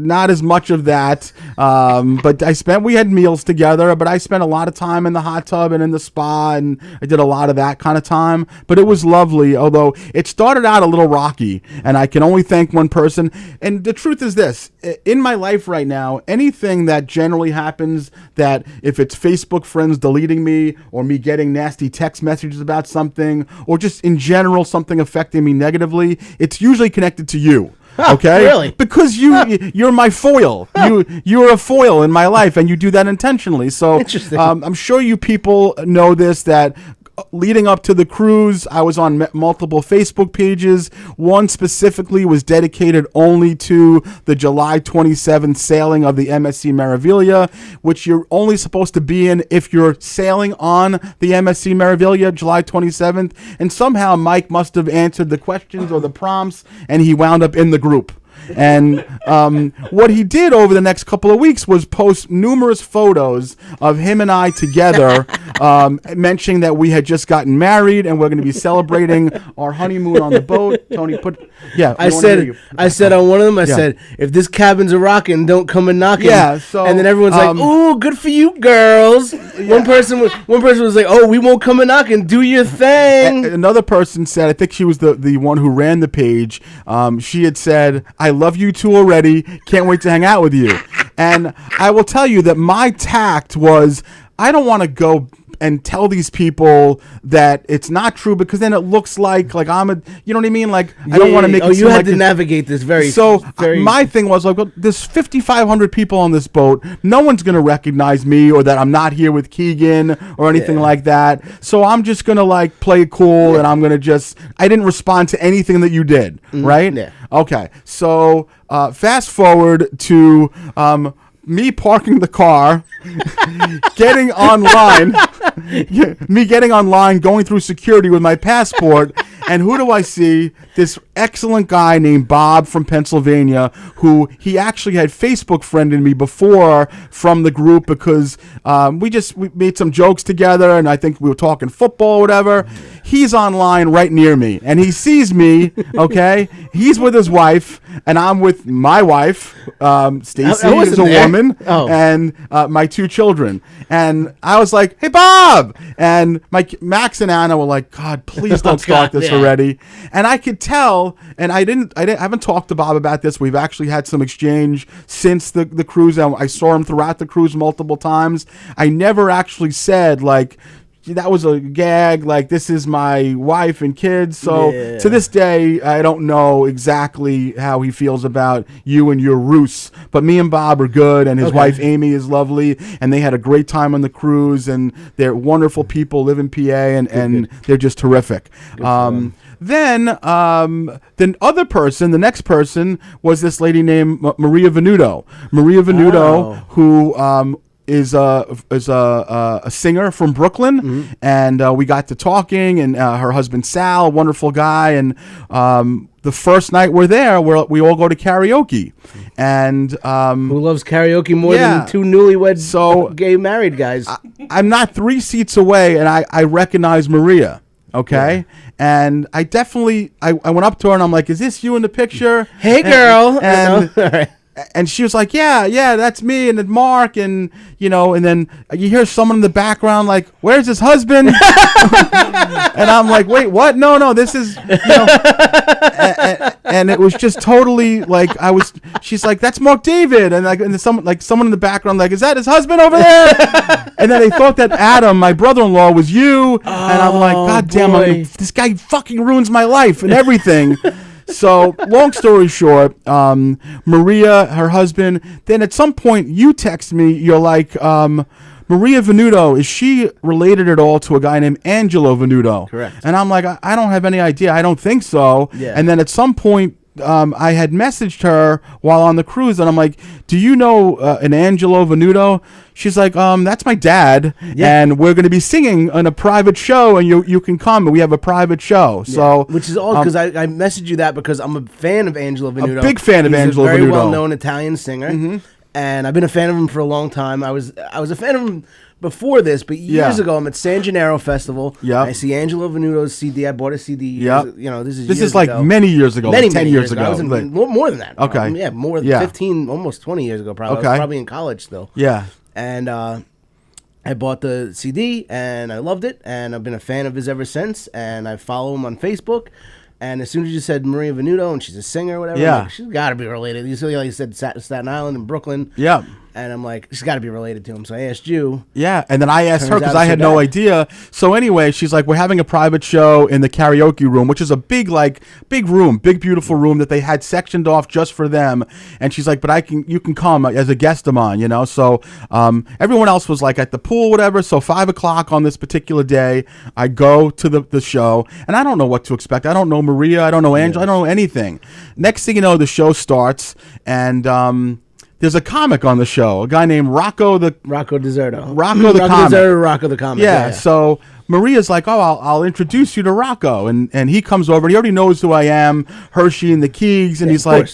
S4: Not as much of that. But we had meals together, but I spent a lot of time in the hot tub and in the spa, and I did a lot of that kind of time. But it was lovely, although it started out a little rocky, and I can only thank one person. And the truth is this, in my life right now, anything that generally happens, that if it's Facebook friends deleting me or me getting nasty text messages about something or just in general something affecting me negatively, it's usually connected to you. Okay,
S3: really?
S4: Because you're my foil. You're a foil in my life, and you do that intentionally. So
S3: Interesting.
S4: I'm sure you people know this, that leading up to the cruise, I was on multiple Facebook pages. One specifically was dedicated only to the July 27th sailing of the MSC Meraviglia, which you're only supposed to be in if you're sailing on the MSC Meraviglia July 27th. And somehow Mike must have answered the questions or the prompts, and he wound up in the group. And what he did over the next couple of weeks was post numerous photos of him and I together, mentioning that we had just gotten married and we're going to be celebrating our honeymoon on the boat. Tony,
S3: I said on one of them, I said, if this cabin's a rockin', don't come and knockin'.
S4: Yeah. So,
S3: and then everyone's like, ooh, good for you, girls. Yeah. One person was like, oh, we won't come and knockin', do your thing.
S4: Another person said, I think she was the one who ran the page. She had said, I love you two already. Can't wait to hang out with you. And I will tell you that my tact was, I don't want to go and tell these people that it's not true, because then it looks like I'm a, you know what I mean? Like, I don't want to make it
S3: you
S4: seem
S3: had to navigate this very.
S4: My thing was like, well, there's 5,500 people on this boat. No one's going to recognize me, or that I'm not here with Keegan or anything like that. So I'm just going to like play it cool, and I'm going to I didn't respond to anything that you did. Right? Yeah. Okay. So fast forward to me parking the car, getting online, going through security with my passport, and who do I see? This excellent guy named Bob from Pennsylvania, who he actually had Facebook friended me before from the group, because we made some jokes together, and I think we were talking football or whatever. He's online right near me, and he sees me, okay? He's with his wife, and I'm with my wife, Stacy, who's a woman, and my two children. And I was like, hey, Bob! And Max and Anna were like, God, please don't start this already. And I could tell, and I haven't talked to Bob about this. We've actually had some exchange since the cruise, and I saw him throughout the cruise multiple times. I never actually said, like, that was a gag, like, this is my wife and kids. So to this day, I don't know exactly how he feels about you and your ruse. But me and Bob are good, and his wife Amy is lovely, and they had a great time on the cruise, and they're wonderful people, live in PA, and they're just terrific. Then the other person, the next person, was this lady named Maria Venuto. Maria Venuto, who is a singer from Brooklyn, and we got to talking, and her husband Sal, a wonderful guy, and the first night we're there, we all go to karaoke, and
S3: who loves karaoke more than two newlywed gay married guys?
S4: I'm not 3 seats away, and I recognize Maria. Okay. Yeah. And I definitely, I went up to her and I'm like, is this you in the picture?
S3: Hey, girl.
S4: And she was like, yeah, that's me, and then Mark, and and then you hear someone in the background like, where's his husband? And I'm like, wait, what? No, this is, and it was just totally like, she's like, that's Mark David, and someone in the background like, is that his husband over there? And then they thought that Adam, my brother-in-law, was you, and I'm like, God damn, this guy fucking ruins my life and everything. So, long story short, Maria, her husband, then at some point you text me, you're like, Maria Venuto, is she related at all to a guy named Angelo Venuto?
S3: Correct.
S4: And I'm like, I don't have any idea. I don't think so. Yeah. And then at some point, I had messaged her while on the cruise, and I'm like, do you know an Angelo Venuto? She's like, that's my dad, and we're going to be singing on a private show, and you can come, and we have a private show. So,
S3: which is all because I messaged you that because I'm a fan of Angelo Venuto.
S4: A big fan of Angelo Venuto.
S3: He's a very well-known Italian singer, and I've been a fan of him for a long time. I was a fan of him before this, but years ago, I'm at San Gennaro Festival. Yeah, I see Angelo Venuto's CD. I bought a CD. Yeah, this is like
S4: ago. Many years ago,
S3: many
S4: 10 years ago.
S3: More than that.
S4: Okay,
S3: more than 15, almost 20 years ago. Probably. I was probably in college still.
S4: Yeah,
S3: and I bought the CD and I loved it, and I've been a fan of his ever since. And I follow him on Facebook. And as soon as you said Maria Venuto, and she's a singer or whatever, I'm like, she's got to be related. You said Staten Island and Brooklyn.
S4: Yeah.
S3: And I'm like, she's got to be related to him. So I asked you.
S4: Yeah, and then I asked her because I had no idea. So anyway, she's like, we're having a private show in the karaoke room, which is a big room, big beautiful room that they had sectioned off just for them. And she's like, but you can come as a guest of mine, So everyone else was like at the pool, whatever. So 5:00 on this particular day, I go to the show, and I don't know what to expect. I don't know Maria, I don't know Angela, I don't know anything. Next thing you know, the show starts, and there's a comic on the show, a guy named Rocco
S3: Deserto.
S4: Rocco the comic.
S3: Deserto, Rocco the comic.
S4: Yeah, so Maria's like, oh, I'll introduce you to Rocco, and he comes over and he already knows who I am, Herschy and the Keegs, and he's like,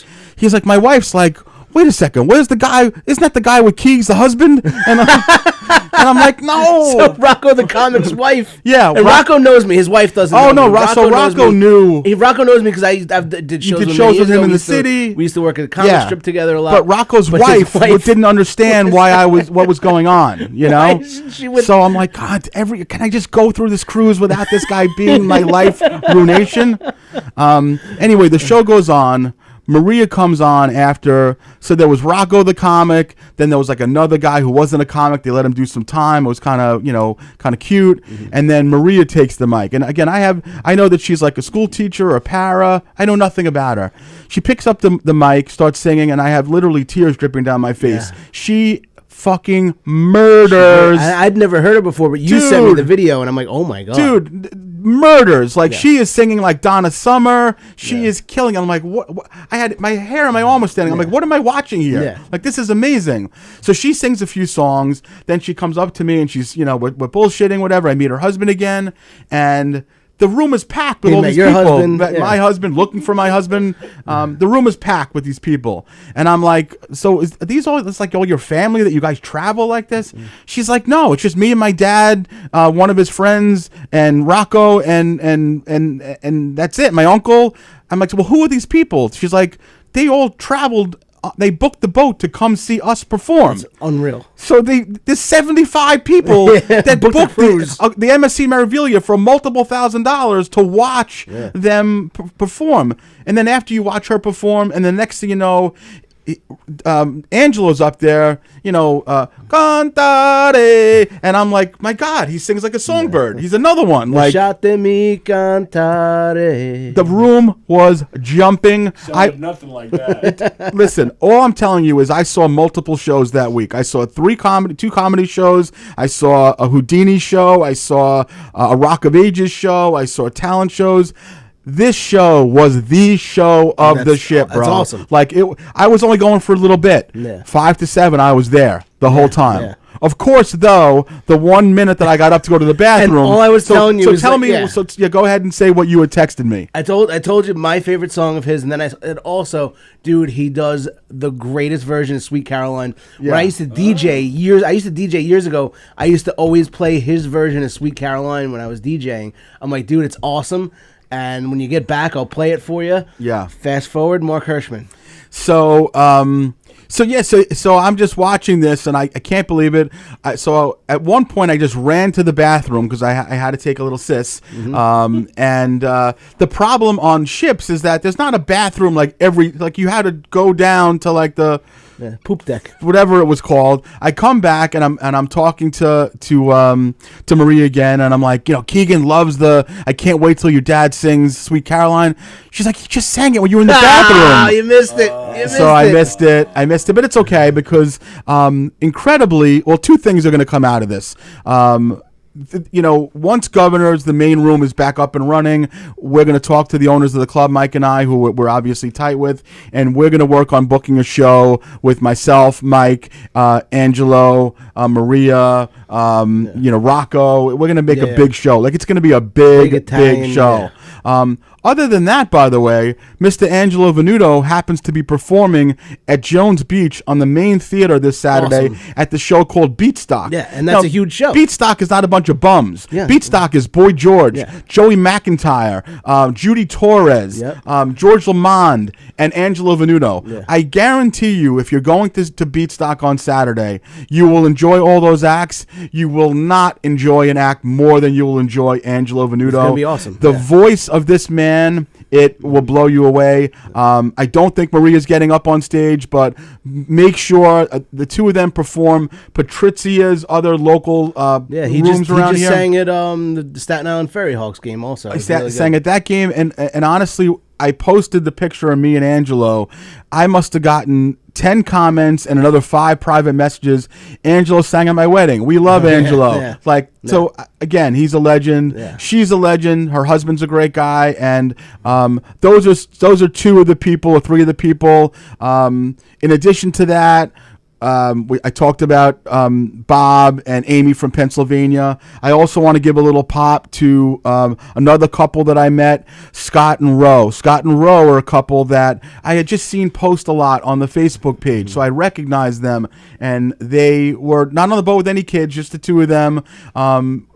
S4: my wife's like, wait a second, where's the guy? Isn't that the guy with Keegs, the husband? And I'm like, no.
S3: So Rocco the comic's wife.
S4: Yeah,
S3: and Rocco knows me. His wife doesn't.
S4: Oh
S3: know
S4: no,
S3: me.
S4: Rocco knew.
S3: Rocco knows me because I did shows
S4: with him in the city.
S3: We used to work at a comic strip together a lot.
S4: But Rocco's wife didn't understand what was going on. You know. So I'm like, God, can I just go through this cruise without this guy being my life ruination? Anyway, the show goes on. Maria comes on after, so there was Rocco the comic, then there was like another guy who wasn't a comic, they let him do some time, it was kind of cute, and then Maria takes the mic, and again, I know that she's like a school teacher or a para, I know nothing about her. She picks up the mic, starts singing, and I have literally tears dripping down my face. Yeah. She fucking murders.
S3: I'd never heard her before, but you sent me the video, and I'm like, oh my God.
S4: Dude, murders. Like, she is singing like Donna Summer. She is killing. I'm like, what? I had my hair on my arm was standing. I'm like, what am I watching here? Yeah. Like, this is amazing. So she sings a few songs. Then she comes up to me, and she's, we're bullshitting, whatever. I meet her husband again, and the room is packed with all these people.
S3: Husband,
S4: my husband, looking for my husband. The room is packed with these people. And I'm like, so are these all, it's like all your family that you guys travel like this? She's like, no, it's just me and my dad, one of his friends, and Rocco, and that's it. My uncle. I'm like, well, who are these people? She's like, they all traveled. They booked the boat to come see us perform.
S3: It's unreal.
S4: So there's 75 people that booked the MSC Meraviglia for multiple $1,000s to watch them perform. And then after you watch her perform, and the next thing you know, Angelo's up there, cantare, and I'm like, my God, he sings like a songbird. He's another one. Like,
S3: mi cantare.
S4: The room was jumping.
S5: Nothing like that.
S4: Listen, all I'm telling you is I saw multiple shows that week. I saw two comedy shows. I saw a Houdini show. I saw a Rock of Ages show. I saw talent shows. This show was the show of the ship, bro.
S3: That's awesome.
S4: Like, I was only going for a little bit. Yeah. 5 to 7, I was there the whole time. Yeah. Of course, though, the 1 minute that I got up to go to the bathroom.
S3: And all I was telling you was
S4: tell me. Yeah. So go ahead and say what you had texted me.
S3: I told you my favorite song of his, and then dude, he does the greatest version of Sweet Caroline. Yeah. When I used to DJ years ago, I used to always play his version of Sweet Caroline when I was DJing. I'm like, dude, it's awesome. And when you get back, I'll play it for you.
S4: Yeah.
S3: Fast forward, Mark Hirschman.
S4: So I'm just watching this, and I can't believe it. So at one point, I just ran to the bathroom because I had to take a little sis. Mm-hmm. And the problem on ships is that there's not a bathroom like you had to go down to like the
S3: poop deck,
S4: whatever it was called. I come back and I'm talking to Maria again, and I'm like, Keegan loves I can't wait till your dad sings Sweet Caroline. She's like, he just sang it when you were in the bathroom.
S3: You missed it.
S4: I missed it, but it's okay because incredibly, well, two things are going to come out of this. Once Governors, the main room is back up and running, we're going to talk to the owners of the club, Mike and I, who we're obviously tight with, and we're going to work on booking a show with myself, Mike, Angelo, Maria, Rocco. We're going to make a big show. Like, it's going to be a big show. Yeah. Other than that, by the way, Mr. Angelo Venuto happens to be performing at Jones Beach on the main theater this Saturday at the show called Beatstock.
S3: Yeah, and that's a huge show.
S4: Beatstock is not a bunch of bums. Yeah. Beatstock is Boy George, Joey McIntyre, Judy Torres, George Lamond, and Angelo Venuto. Yeah. I guarantee you, if you're going to Beatstock on Saturday, you will enjoy all those acts. You will not enjoy an act more than you will enjoy Angelo Venuto. It's
S3: going to be awesome.
S4: The voice of this man, it will blow you away. I don't think Maria's getting up on stage, but make sure the two of them perform Patrizia's other local rooms around here.
S3: He just sang at the Staten Island Ferry Hawks game also.
S4: Sang at that game, and honestly, I posted the picture of me and Angelo, I must have gotten 10 comments and another 5 private messages. Angelo sang at my wedding. We love Angelo. So again, he's a legend. Yeah. She's a legend. Her husband's a great guy. And those are 2 of the people, or 3 of the people. In addition to that, I talked about Bob and Amy from Pennsylvania. I also want to give a little pop to another couple that I met, Scott and Roe. Scott and Roe are a couple that I had just seen post a lot on the Facebook page, so I recognized them, and they were not on the boat with any kids, just the 2 of them.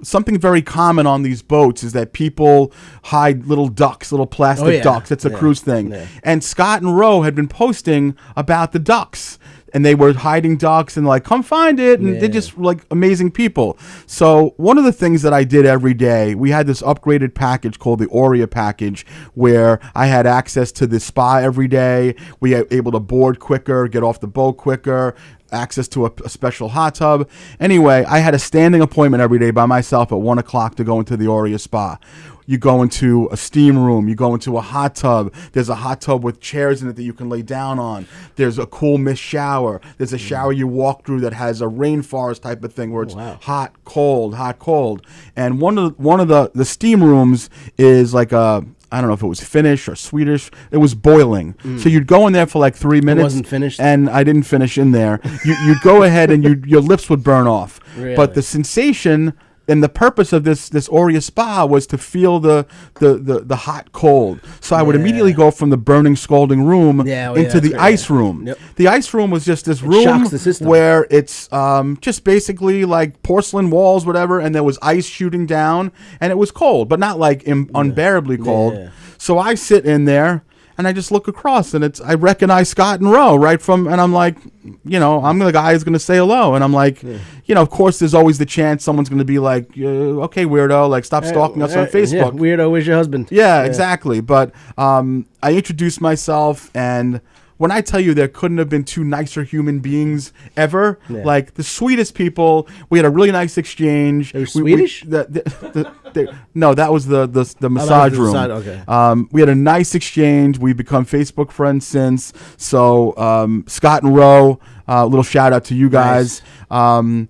S4: Something very common on these boats is that people hide little ducks, little plastic ducks. It's a cruise thing. Yeah. And Scott and Roe had been posting about the ducks. And they were hiding ducks and like, come find it. And they're just like amazing people. So one of the things that I did every day, we had this upgraded package called the Aurea package, where I had access to the spa every day. We were able to board quicker, get off the boat quicker, access to a special hot tub. Anyway, I had a standing appointment every day by myself at 1 o'clock to go into the Aurea spa. You go into a steam room. You go into a hot tub. There's a hot tub with chairs in it that you can lay down on. There's a cool mist shower. There's a shower you walk through that has a rainforest type of thing where it's hot, cold, hot, cold. And one of the steam rooms is like I don't know if it was Finnish or Swedish. It was boiling. So you'd go in there for like 3 minutes. It
S3: wasn't finished?
S4: And I didn't finish in there. You'd go ahead and your lips would burn off.
S3: Really?
S4: But the sensation and the purpose of this Aurea spa was to feel the hot cold. So I would immediately go from the burning, scalding room into the ice room. Yep. The ice room was just this room where it's just basically like porcelain walls, whatever, and there was ice shooting down, and it was cold, but not like unbearably cold. Yeah. So I sit in there. And I just look across, and I recognize Scott and Roe and I'm like, I'm the guy who's going to say hello. And I'm like, of course, there's always the chance someone's going to be like, okay, weirdo, like stop stalking us on Facebook.
S3: Yeah, weirdo, where's your husband?
S4: Yeah, exactly. But I introduced myself, and when I tell you there couldn't have been 2 nicer human beings ever, like the sweetest people. We had a really nice exchange.
S3: They were Swedish?
S4: No, that was the massage room.
S3: Okay.
S4: We had a nice exchange. We've become Facebook friends since. So Scott and Roe, a little shout out to you guys. Nice.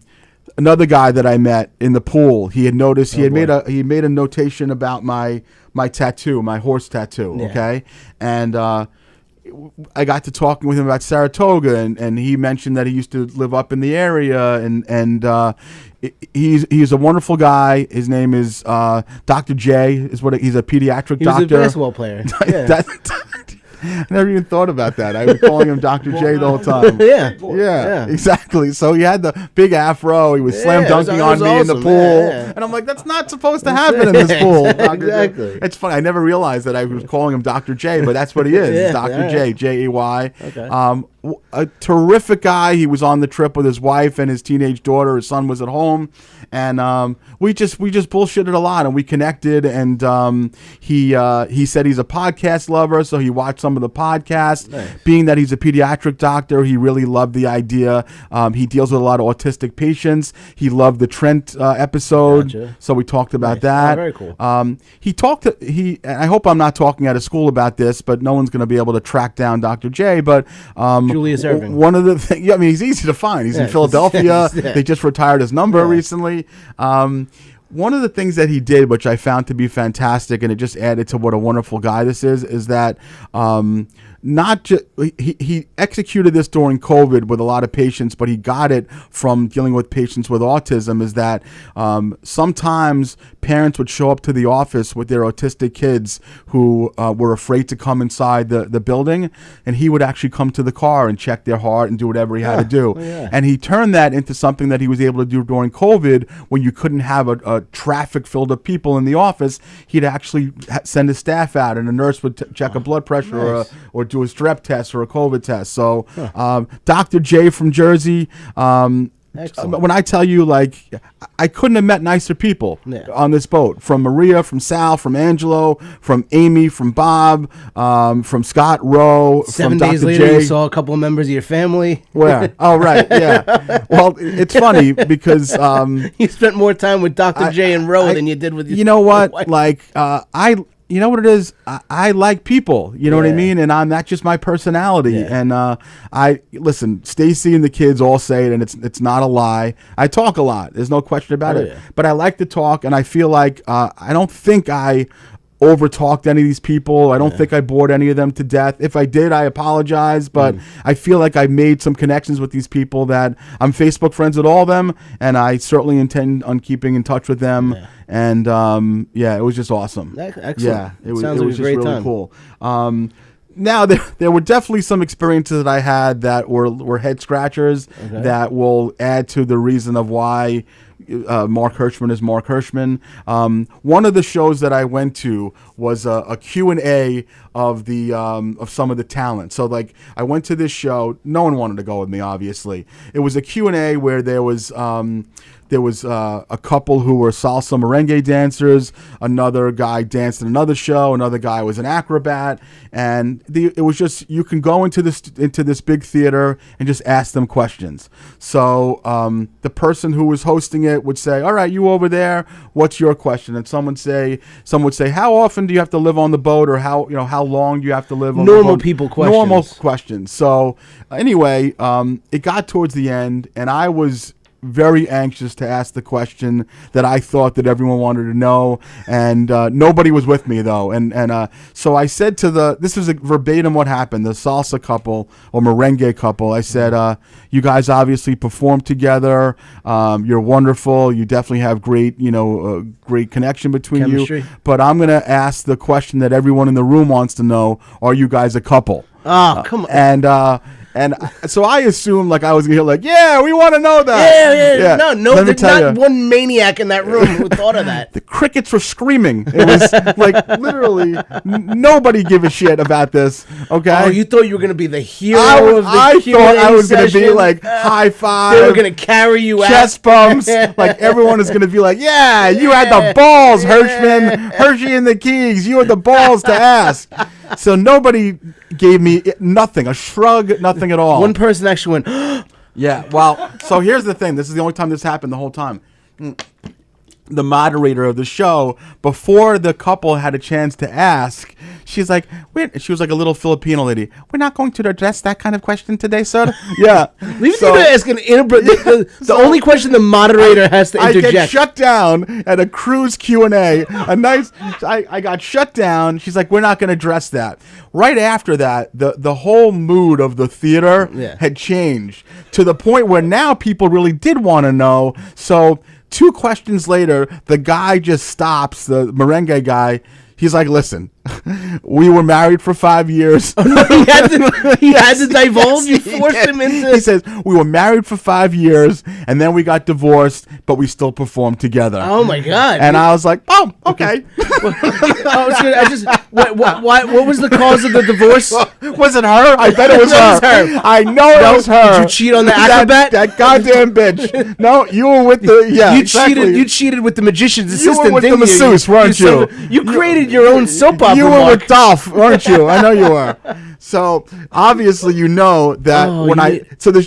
S4: Another guy that I met in the pool, he had noticed he made a notation about my tattoo, my horse tattoo. Yeah. Okay, and I got to talking with him about Saratoga, and he mentioned that he used to live up in the area, and he's a wonderful guy. His name is Dr. J. He's a pediatric doctor.
S3: He's a basketball player. Yeah.
S4: I never even thought about that. I was calling him Dr. J the whole time. Yeah, exactly. So he had the big afro. He was slam dunking on me in the pool. And I'm like, that's not supposed to happen in this pool.
S3: Exactly.
S4: It's funny. I never realized that I was calling him Dr. J, but that's what he is. Dr. J, J-E-Y. Okay. A terrific guy. He was on the trip with his wife and his teenage daughter. His son was at home. And we just bullshitted a lot, and we connected. And he said he's a podcast lover, so he watched some of the podcasts. Nice. Being that he's a pediatric doctor, he really loved the idea. He deals with a lot of autistic patients. He loved the Trent episode, so we talked about that.
S3: Oh, very cool.
S4: I hope I'm not talking out of school about this, but no one's going to be able to track down Dr. J. But
S3: Julius Erving.
S4: One of the things, I mean, he's easy to find. He's in Philadelphia. They just retired his number recently. One of the things that he did, which I found to be fantastic, and it just added to what a wonderful guy this is that not just he executed this during COVID with a lot of patients, but he got it from dealing with patients with autism. Is that sometimes parents would show up to the office with their autistic kids who were afraid to come inside the building, and he would actually come to the car and check their heart and do whatever he had to do. And he turned that into something that he was able to do during COVID when you couldn't have a traffic filled up people in the office. He'd actually send his staff out, and a nurse would check a blood pressure or do a strep test or a COVID test. So Dr. J from Jersey, when I tell you, like, I couldn't have met nicer people on this boat. From Maria, from Sal, from Angelo, from Amy, from Bob, from Scott Rowe,
S3: 7
S4: from
S3: days
S4: Dr.
S3: later,
S4: J.
S3: you saw a couple of members of your family.
S4: Where? Oh, right, yeah. Well, it's funny because
S3: you spent more time with Dr. J and Rowe than you did with your
S4: You know what?
S3: wife.
S4: Like, you know what it is? I like people. You know what I mean? And that's just my personality.
S3: Yeah.
S4: And I listen. Stacy and the kids all say it, and it's not a lie. I talk a lot. There's no question about it.
S3: Yeah.
S4: But I like to talk, and I feel like I don't think I over talked any of these people. I don't think I bored any of them to death. If I did, I apologize, but I feel like I made some connections with these people that I'm Facebook friends with all of them, and I certainly intend on keeping in touch with them.
S3: Yeah.
S4: And it was just awesome.
S3: Excellent.
S4: Yeah, it was
S3: Sounds like
S4: just
S3: a great
S4: really
S3: time.
S4: cool. Now there were definitely some experiences that I had that were head scratchers that will add to the reason of why Mark Hirschman is Mark Hirschman. One of the shows that I went to was a Q&A of the of some of the talent. So like I went to this show. No one wanted to go with me, obviously. It was a Q&A where there was a couple who were salsa merengue dancers. Another guy danced in another show. Another guy was an acrobat. And it was just, you can go into this big theater and just ask them questions. So the person who was hosting it would say, all right, you over there, what's your question? And some would say, how often do you have to live on the boat, or how long do you have to live on the boat? Normal questions. So anyway, it got towards the end, and I was very anxious to ask the question that I thought that everyone wanted to know, and nobody was with me though, and so I said to this was verbatim what happened, the salsa couple or merengue couple. I said, you guys obviously performed together, you're wonderful, you definitely have great great connection between
S3: Chemistry.
S4: you, but I'm gonna ask the question that everyone in the room wants to know: are you guys a couple?
S3: Oh, come on.
S4: And so I assumed like I was gonna hear like, yeah, we want to know that.
S3: Yeah. No,
S4: Let me
S3: there's
S4: tell
S3: not
S4: you,
S3: one maniac in that room who thought of that.
S4: the crickets were screaming. It was like literally nobody give a shit about this. Okay.
S3: Oh, you thought you were gonna be the hero of the
S4: I
S3: Q&A
S4: thought I was gonna be
S3: session?
S4: like high five.
S3: They were gonna carry you
S4: chest
S3: out.
S4: bumps. Like everyone is gonna be like, yeah, you had the balls, Hirschman, Hershey and the Keegs. You had the balls to ask. So nobody gave me nothing, a shrug, nothing at all.
S3: One person actually went,
S4: Yeah, well, so here's the thing. This is the only time this happened the whole time. The moderator of the show, before the couple had a chance to ask, she's like, she was like a little Filipino lady. We're not going to address that kind of question today, sir. Yeah.
S3: leave me to ask an the only question the moderator has to interject.
S4: I get shut down at a cruise Q&A. I got shut down. She's like, we're not going to address that. Right after that, the whole mood of the theater had changed to the point where now people really did want to know. So 2 questions later, the guy just stops, the merengue guy. He's like, listen, we were married for 5 years.
S3: Oh, no, he had to divulge. You forced him into.
S4: He says, we were married for 5 years, and then we got divorced, but we still performed together.
S3: Oh, my God.
S4: And I was like, oh, okay.
S3: What was the cause of the divorce?
S4: Was it her? I bet it was her. I know it was her.
S3: Did you cheat on the acrobat?
S4: That goddamn bitch. No, you were with the,
S3: You cheated with the magician's assistant,
S4: You were with the
S3: didn't you?
S4: masseuse, weren't you?
S3: You created your own soap opera.
S4: You were
S3: Mark.
S4: with Dolph, weren't you? I know you were. So obviously, you know that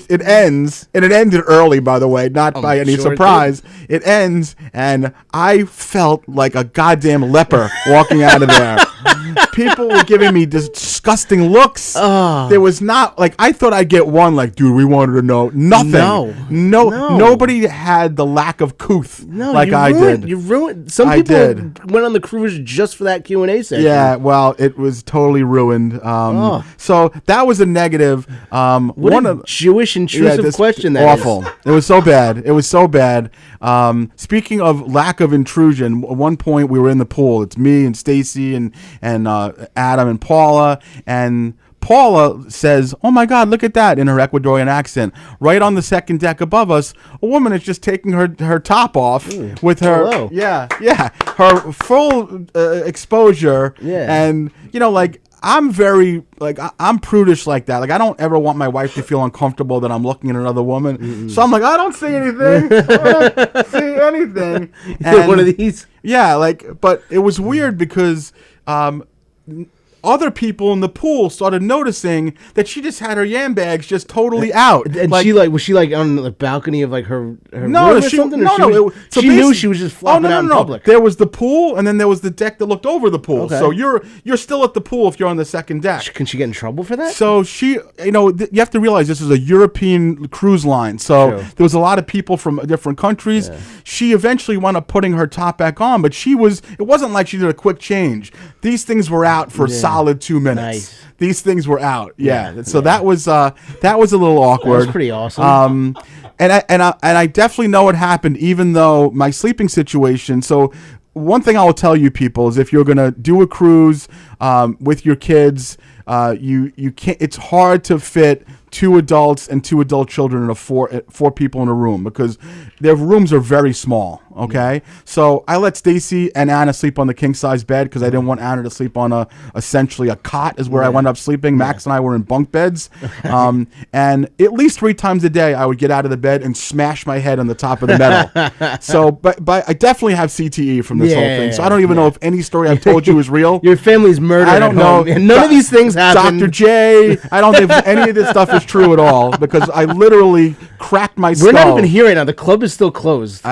S4: it ends, and it ended early, by the way, not by any surprise. It ends, and I felt like a goddamn leper walking out of there. People were giving me disgusting looks. There was not like I thought I'd get one like, dude, we wanted to know nothing. No. Nobody had the lack of couth like I did.
S3: You ruined. Some people went on the cruise just for that Q&A session.
S4: Yeah, well, it was totally ruined. So that was a negative.
S3: What a Jewish intrusive question that
S4: awful.
S3: is.
S4: It was so bad. It was so bad. Speaking of lack of intrusion, at one point we were in the pool. It's me and Stacy and Adam and Paula, and Paula says, "Oh my God, look at that!" in her Ecuadorian accent. Right on the second deck above us, a woman is just taking her top off with her, her full exposure, and like. I'm very I'm prudish like that. Like I don't ever want my wife to feel uncomfortable that I'm looking at another woman. Mm-mm. So I'm like, I don't see anything. I don't see anything.
S3: And one of these.
S4: Yeah, but it was weird because other people in the pool started noticing that she just had her yam bags just totally out.
S3: And was she like on the balcony of like her room or something? She knew she was just flopping out in public.
S4: There was the pool, and then there was the deck that looked over the pool. Okay. So you're still at the pool if you're on the second deck.
S3: Can she get in trouble for that?
S4: So she, you have to realize this is a European cruise line. So there was a lot of people from different countries. Yeah. She eventually wound up putting her top back on, but it wasn't like she did a quick change. These things were out for a solid 2 minutes.
S3: Nice.
S4: These things were out. Yeah. So that was a little awkward.
S3: That was pretty awesome.
S4: And I definitely know what happened, even though my sleeping situation. So one thing I will tell you people is if you're gonna do a cruise with your kids, you can't. It's hard to fit 2 adults and 2 adult children in four people in a room because their rooms are very small. Okay, so I let Stacy and Anna sleep on the king size bed because I didn't want Anna to sleep on essentially a cot is where I wound up sleeping. Max and I were in bunk beds, and at least 3 times a day I would get out of the bed and smash my head on the top of the metal. So, but I definitely have CTE from this whole thing. So I don't even know if any story I've told you is real.
S3: Your family's murdered. I don't know. None of these things happen.
S4: Dr. J. I don't think any of this stuff is true at all because I literally cracked my skull.
S3: We're not even here right now. The club is still closed.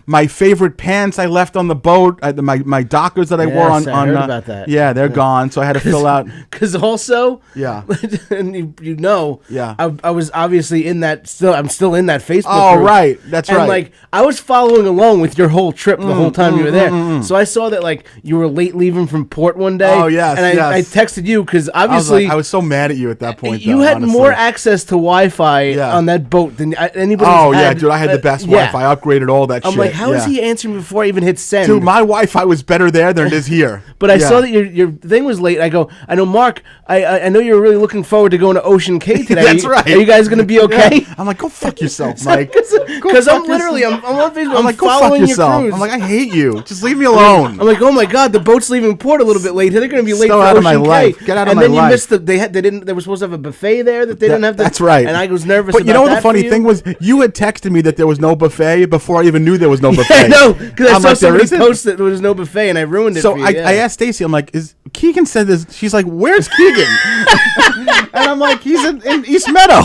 S4: My favorite pants I left on the boat. My Dockers that I wore on.
S3: I heard about that.
S4: Yeah, they're gone. So I had to fill out.
S3: Because also, and I was obviously in that. I'm still in that Facebook.
S4: Oh
S3: group.
S4: Right, that's right.
S3: And like I was following along with your whole trip the whole time you were there. So I saw that like you were late leaving from port one day.
S4: Oh yes,
S3: and I texted you because obviously
S4: I was so mad at you at that point.
S3: You had more access to Wi-Fi on that boat than anybody.
S4: Oh yeah, dude, I had the best Wi-Fi. I upgraded all that shit.
S3: I'm like, how is he answering before I even hit send?
S4: Dude, my Wi-Fi was better there than it is here.
S3: But I saw that your thing was late. I go, I know, Mark, I know you're really looking forward to going to Ocean Cay today.
S4: That's right.
S3: Are you guys going to be okay?
S4: I'm like, go fuck yourself, Mike.
S3: Because I'm on Facebook. I'm like,
S4: go
S3: following
S4: fuck yourself.
S3: your cruise.
S4: I'm like, I hate you. Just leave me alone.
S3: I'm like, oh my God, the boat's leaving port a little bit late. They're going to be late
S4: Still
S3: for
S4: out
S3: Ocean
S4: of my
S3: Cay.
S4: life. Get out of my life.
S3: And then you missed they were supposed to have a buffet there that they didn't have.
S4: That's right.
S3: And I was nervous
S4: But
S3: about
S4: you know what
S3: that
S4: the funny thing was? You had texted me that there was no buffet before I even knew there was no buffet.
S3: No, because I saw somebody post that there was no buffet and I ruined it
S4: so
S3: for you.
S4: I asked Stacy, I'm like, is Keegan said this? She's like, where's Keegan? And I'm like, he's in East Meadow.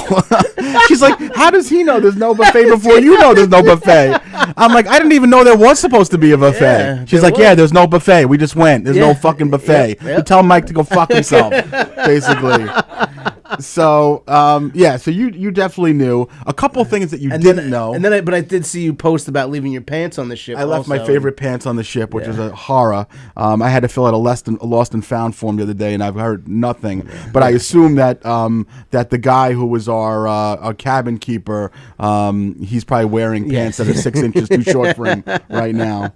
S4: She's like, how does he know there's no buffet before you know there's no buffet? I'm like, I didn't even know there was supposed to be a buffet. Yeah, she's like, yeah, there's no buffet. We just went. There's no fucking buffet. You tell Mike to go fuck himself, basically. So so you definitely knew a couple things that you didn't know.
S3: And then but I did see you post about leaving your pants on the ship.
S4: I left my favorite pants on the ship, which was a horror. I had to fill out a lost and found form the other day, and I've heard nothing. But I assume that that the guy who was our cabin keeper, he's probably wearing pants that are 6 inches too short for him right now.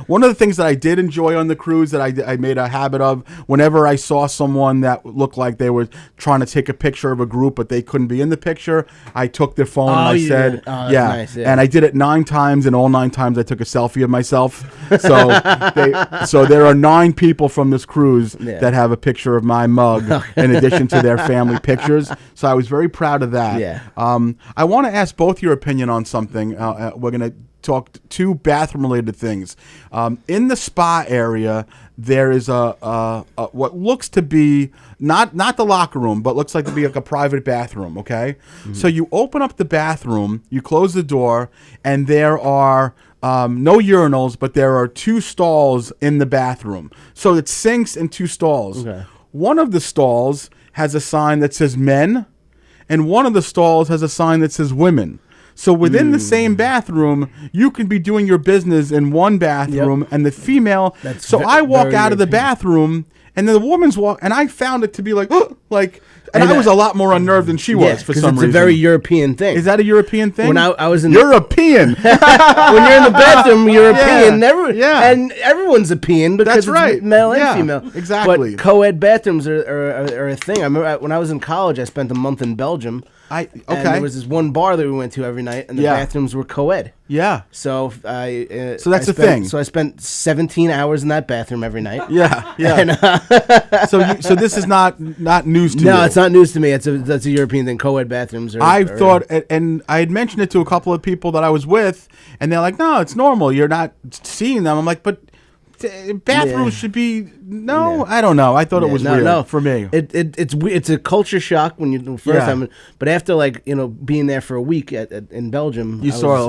S4: One of the things that I did enjoy on the cruise that I made a habit of, whenever I saw someone that looked like they were trying to take a picture of a group but they couldn't be in the picture, I took their phone and I said,
S3: nice,
S4: and I did it 9 times, and all 9 times I took a selfie of myself. So there are 9 people from this cruise that have a picture of my mug in addition to their family pictures. So I was very proud of that. I want to ask both your opinion on something. We're going to talk 2 bathroom-related things. In the spa area, there is a what looks to be not the locker room, but looks like to be like a private bathroom. Okay, so you open up the bathroom, you close the door, and there are no urinals, but there are 2 stalls in the bathroom. So it's sinks and 2 stalls. Okay. One of the stalls has a sign that says men, and one of the stalls has a sign that says women. So within the same bathroom, you can be doing your business in one bathroom, and the female. I walk out of the bathroom, and then the woman's walk, and I found it to be like, and I was a lot more unnerved than she was for some reason.
S3: It's a very European thing.
S4: Is that a European thing?
S3: When I was in
S4: European.
S3: When you're in the bathroom, European. And everyone's a peeing because it's male and female.
S4: Exactly.
S3: But co-ed bathrooms are a thing. I remember when I was in college, I spent a month in Belgium. And there was this one bar that we went to every night, and the bathrooms were co-ed.
S4: Yeah.
S3: So
S4: so that's the thing.
S3: So I spent 17 hours in that bathroom every night.
S4: Yeah. And, so this is not news to you.
S3: No, it's not news to me. That's a European thing. Co-ed bathrooms.
S4: I thought, and I had mentioned it to a couple of people that I was with, and they're like, "No, it's normal. You're not seeing them." I'm like, "But bathrooms should be I don't know. I thought it was weird for me.
S3: It's a culture shock when you the first time, but after being there for a week in Belgium,
S4: I saw
S3: a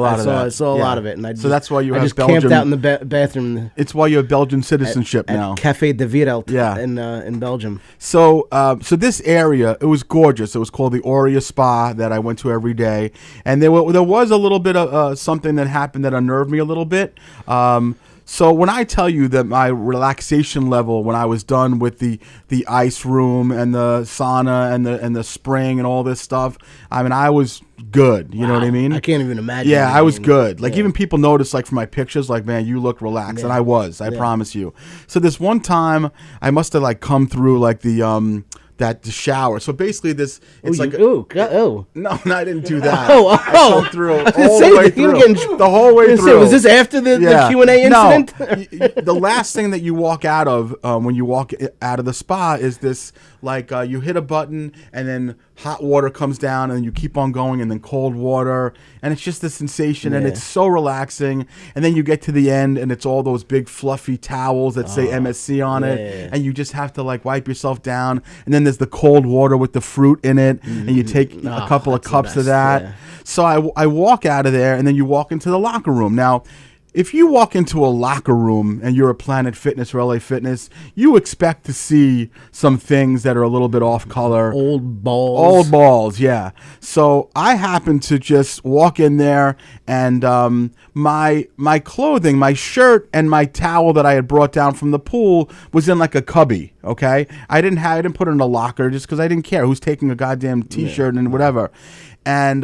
S3: lot of it, and
S4: so that's why you
S3: I
S4: have
S3: just
S4: Belgium,
S3: camped out in the bathroom.
S4: It's why you have Belgian citizenship now.
S3: At Café de Wereld in Belgium.
S4: So this area, it was gorgeous. It was called the Aurea Spa that I went to every day, and there was a little bit of something that happened that unnerved me a little bit. So when I tell you that my relaxation level when I was done with the ice room and the sauna and the spring and all this stuff, I mean, I was good. You know what I mean?
S3: I can't even imagine.
S4: Yeah, I was good. Even people noticed, from my pictures, man, you look relaxed, and I was. I promise you. So this one time, I must have come through the shower. So basically, it's no, I didn't do that. I come through all the way through. The whole way through.
S3: Was this after the Q&A incident?
S4: No. The last thing that you walk out of when you walk out of the spa is this, you hit a button and then hot water comes down and you keep on going and then cold water, and it's just the sensation and it's so relaxing. And then you get to the end and it's all those big fluffy towels that say MSC on it, and you just have to wipe yourself down, and then there's the cold water with the fruit in it, and you take a couple of cups of that. Yeah. So I walk out of there, and then you walk into the locker room. Now, if you walk into a locker room and you're a Planet Fitness or LA Fitness, you expect to see some things that are a little bit off color.
S3: Old balls,
S4: yeah. So I happened to just walk in there, and my clothing, my shirt and my towel that I had brought down from the pool was in a cubby, okay? I didn't put it in a locker just because I didn't care who's taking a goddamn T-shirt and whatever. And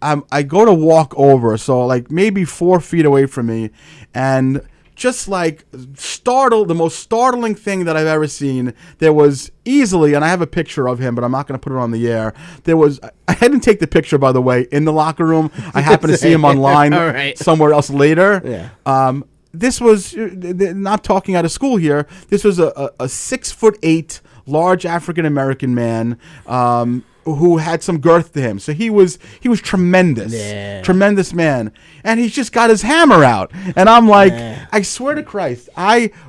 S4: I go to walk over, so maybe 4 feet away from me, and just the most startling thing that I've ever seen. There was easily, and I have a picture of him, but I'm not going to put it on the air. I didn't take the picture, by the way, in the locker room. I happened to see him online somewhere else later.
S3: Yeah.
S4: This was, not talking out of school here, this was a 6'8" large African American man, who had some girth to him. So he was tremendous. Tremendous man. And he's just got his hammer out. And I'm I swear to Christ,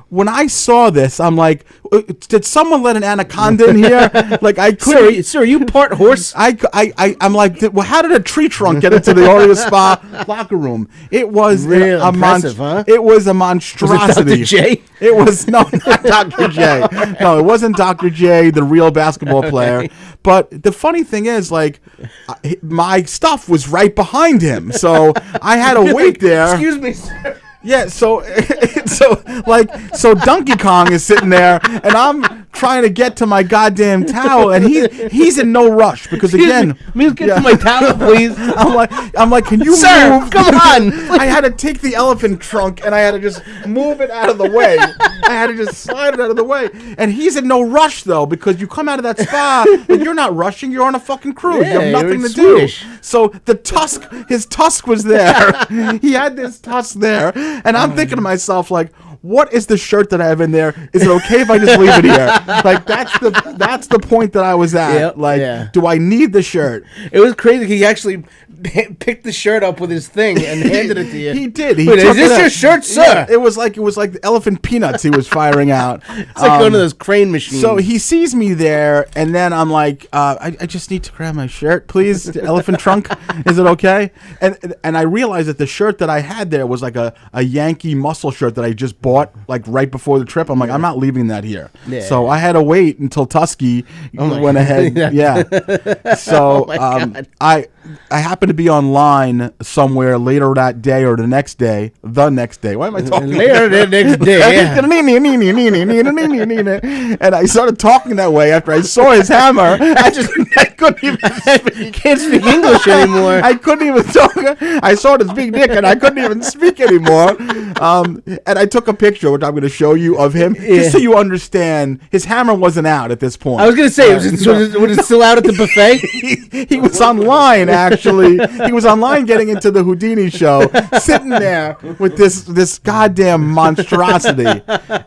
S4: when I saw this, I'm did someone let an anaconda in here? I couldn't.
S3: Sir, are you part horse?
S4: I'm how did a tree trunk get into the Aurea Spa locker room? It was
S3: real impressive, huh?
S4: It was a monstrosity.
S3: Was it Dr. J?
S4: It was not Dr. J. No, it wasn't Dr. J, the real basketball player. But the funny thing is, my stuff was right behind him, so I had to wait there.
S3: Excuse me, sir.
S4: Yeah, so Donkey Kong is sitting there, and I'm trying to get to my goddamn towel, and he's in no rush because let
S3: me get to my towel, please.
S4: I'm like, can you
S3: Sir,
S4: move?
S3: Come on.
S4: I had to take the elephant trunk and I had to just move it out of the way. I had to just slide it out of the way, and he's in no rush though because you come out of that spa and you're not rushing. You're on a fucking cruise. You have nothing to do. So his tusk was there. He had this tusk there. And I'm thinking to myself, what is the shirt that I have in there? Is it okay if I just leave it here? That's the point that I was at. Do I need the shirt?
S3: It was crazy. He actually picked the shirt up with his thing and handed it to you.
S4: He did.
S3: Wait, is this your shirt, sir?
S4: Yeah, it was like the elephant peanuts he was firing out.
S3: It's like one of those crane machines.
S4: So he sees me there, and then I'm like, I just need to grab my shirt, please. The elephant trunk, is it okay? And I realized that the shirt that I had there was a Yankee muscle shirt that I just bought right before the trip. I'm I'm not leaving that here. Yeah. So I had to wait until Tusky went ahead. Yeah. So I happened to be online somewhere later that day or the next day. Why am I talking?
S3: Later the next day.
S4: And I started talking that way after I saw his hammer. I couldn't even
S3: can't speak English anymore.
S4: I couldn't even talk. I saw his big dick and I couldn't even speak anymore. And I took a picture, which I'm going to show you, of him, just so you understand. His hammer wasn't out at this point.
S3: I was going to say, was it still out at the buffet?
S4: He was online he was online getting into the Houdini show, sitting there with this goddamn monstrosity.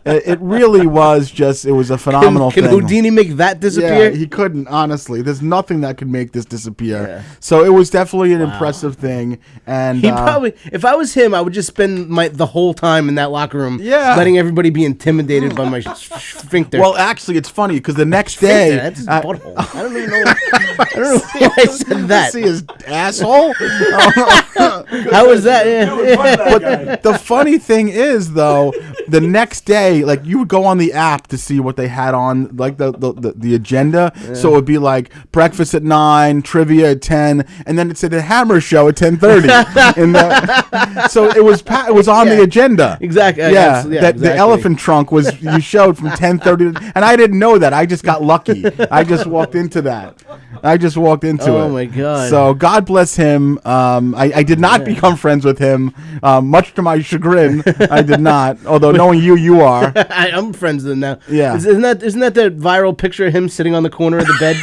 S4: It really was it was a phenomenal thing.
S3: Can Houdini make that disappear?
S4: Yeah, he couldn't, honestly. There's nothing that could make this disappear. Yeah. So it was definitely an impressive thing. And
S3: he probably, if I was him, I would just spend the whole time in that locker room, letting everybody be intimidated by my sphincter.
S4: Well, actually, it's funny because the next day,
S3: that's his butthole. I don't even know. I don't know why I said that.
S4: See his asshole.
S3: How was that?
S4: But the funny thing is, though, the next day, like you would go on the app to see what they had on, like the agenda. Yeah. So it would be like breakfast at 9, trivia at 10, and then it said the Hammer Show at 10:30. So it was on the agenda.
S3: Exactly.
S4: Yeah. The elephant trunk was you showed from 10:30, and I didn't know that. I just got lucky. I just walked into that. Oh
S3: my God.
S4: So God bless him. I did not become friends with him, much to my chagrin. I did not. Although knowing you are.
S3: I'm friends with him now.
S4: Yeah.
S3: Isn't that the viral picture of him sitting on the corner of the bed?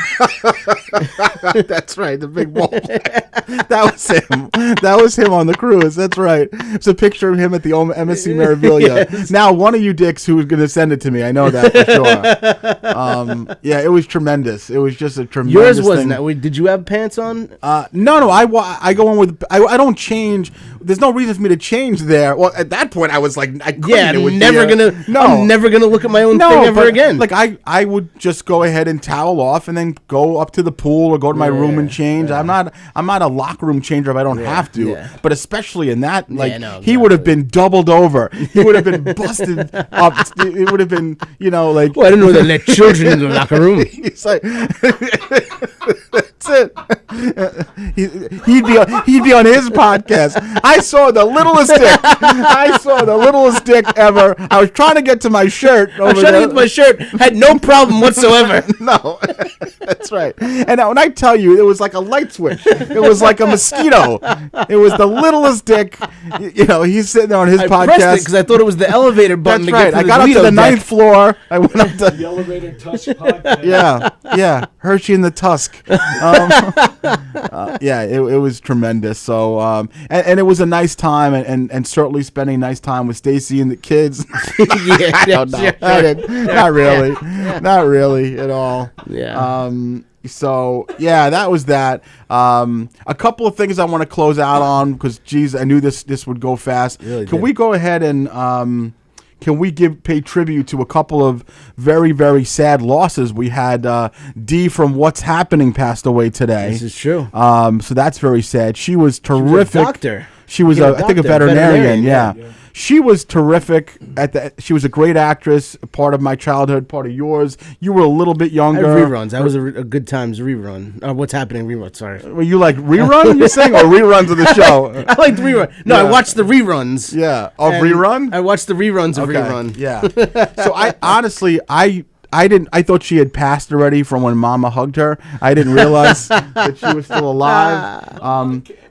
S4: That's right. The big ball. That was him. That was him on the cruise. That's right. It's a picture of him at the MSC Meraviglia. Yes. Now, one of you dicks who was going to send it to me. I know that for sure. Yeah, it was tremendous. It was just a tremendous
S3: Yours
S4: thing.
S3: wasn't that. Did you have pants on?
S4: No. I go on with. I don't change. There's no reason for me to change there. Well, at that point, I was like, I couldn't.
S3: Yeah, I'm never gonna look at my own thing ever again.
S4: Like I would just go ahead and towel off and then go up to the pool or go to my room and change. Yeah. I'm not a locker room changer if I don't have to. Yeah. But especially in that, he would have been doubled over. He would have been busted up. It would have been, like.
S3: Well, I didn't know they let children in the locker room.
S4: He's like, that's it. He'd be on his podcast. I saw the littlest dick ever. I was trying to get to my shirt.
S3: I was trying to get to my shirt. Had no problem whatsoever.
S4: No, that's right. And when I tell you, it was like a light switch. It was like a mosquito. It was the littlest dick. He's sitting there on his podcast.
S3: I pressed it because I thought it was the elevator button.
S4: That's right. I got up to the 9th floor. I went up to
S5: the elevator tusk podcast.
S4: Yeah. Hershey and the Tusk. It was tremendous. So, and it was a nice time, and certainly spending nice time with Stacy and the kids. Not really at all.
S3: Yeah.
S4: So that was that. A couple of things I want to close out on because, geez, I knew this would go fast.
S3: Really
S4: Can we go ahead and can we pay tribute to a couple of very, very sad losses? We had Dee from What's Happening passed away today.
S3: This is true.
S4: So that's very sad. She was terrific.
S3: She was a doctor.
S4: She was, I think, a veterinarian. Yeah. She was terrific she was a great actress, part of my childhood, part of yours. You were a little bit younger.
S3: Reruns. That was a good times rerun. What's Happening rerun, sorry.
S4: Well, you like rerun, you're saying, or reruns of the show?
S3: I like the rerun. No, I watched the reruns.
S4: Yeah. Of rerun?
S3: I watched the reruns of rerun.
S4: Yeah. So I honestly, I thought she had passed already from when Mama hugged her. I didn't realize that she was still alive.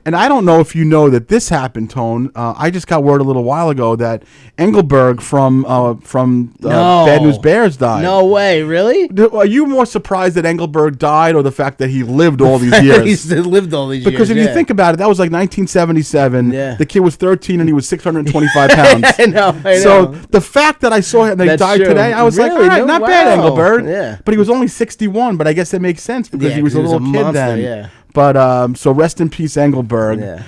S4: And I don't know if you know that this happened, Tone. I just got word a little while ago that Engelberg from Bad News Bears died.
S3: No way, really?
S4: Are you more surprised that Engelberg died or the fact that he lived all these years?
S3: He's lived all these years.
S4: Because if you think about it, that was like 1977.
S3: Yeah.
S4: The kid was 13 and he was 625 pounds.
S3: I know.
S4: So the fact that I saw him, they died today, I was like, all right, not bad, Engelberg.
S3: Yeah.
S4: But he was only 61, but I guess that makes sense because he was a little kid
S3: monster,
S4: then.
S3: Yeah.
S4: But so rest in peace, Engelberg.
S3: Yeah.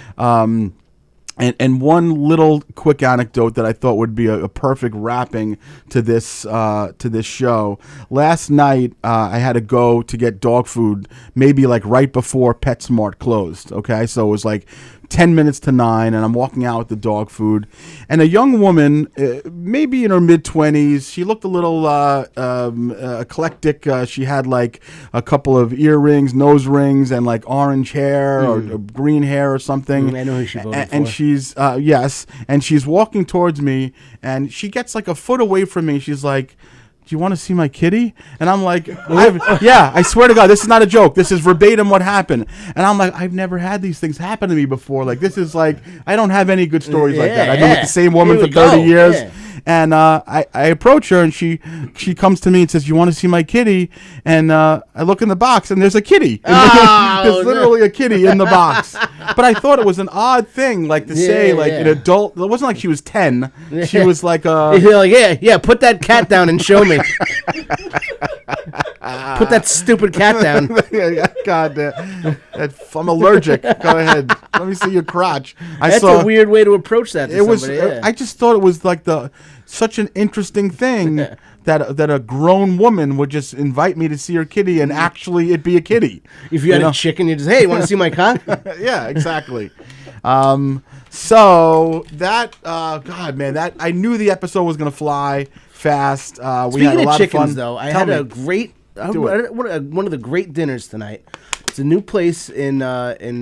S4: And one little quick anecdote that I thought would be a perfect wrapping to this show. Last night, I had to go to get dog food, maybe like right before PetSmart closed. Okay, so it was like 10 minutes to 9, and I'm walking out with the dog food, and a young woman, maybe in her mid-20s, she looked a little eclectic. She had like a couple of earrings, nose rings, and like orange hair or green hair or something.
S3: I know who she voted for.
S4: And she's, and she's walking towards me, and she gets like a foot away from me. She's like, do you want to see my kitty? And I'm like, I swear to God, this is not a joke. This is verbatim what happened. And I'm like, I've never had these things happen to me before. Like, this is like, I don't have any good stories like that. I've been with the same woman for 30 years. Yeah. And I approach her, and she comes to me and says, "You want to see my kitty?" And I look in the box, and there's a kitty. There's literally a kitty in the box. But I thought it was an odd thing, like to say, like an adult. It wasn't like she was 10. She was like
S3: You're like, yeah, put that cat down and show me. Put that stupid cat down.
S4: God, I'm allergic. Go ahead. Let me see your crotch.
S3: That's a weird way to approach that.
S4: It was. I just thought it was like such an interesting thing that a grown woman would just invite me to see her kitty, and actually it'd be a kitty.
S3: If you had a chicken, you just, hey, you want to see my cock?
S4: Yeah, exactly. So that God, man, that I knew the episode was gonna fly fast. We had a lot
S3: chickens,
S4: of fun.
S3: though, I had a great one of the great dinners tonight. It's a new place in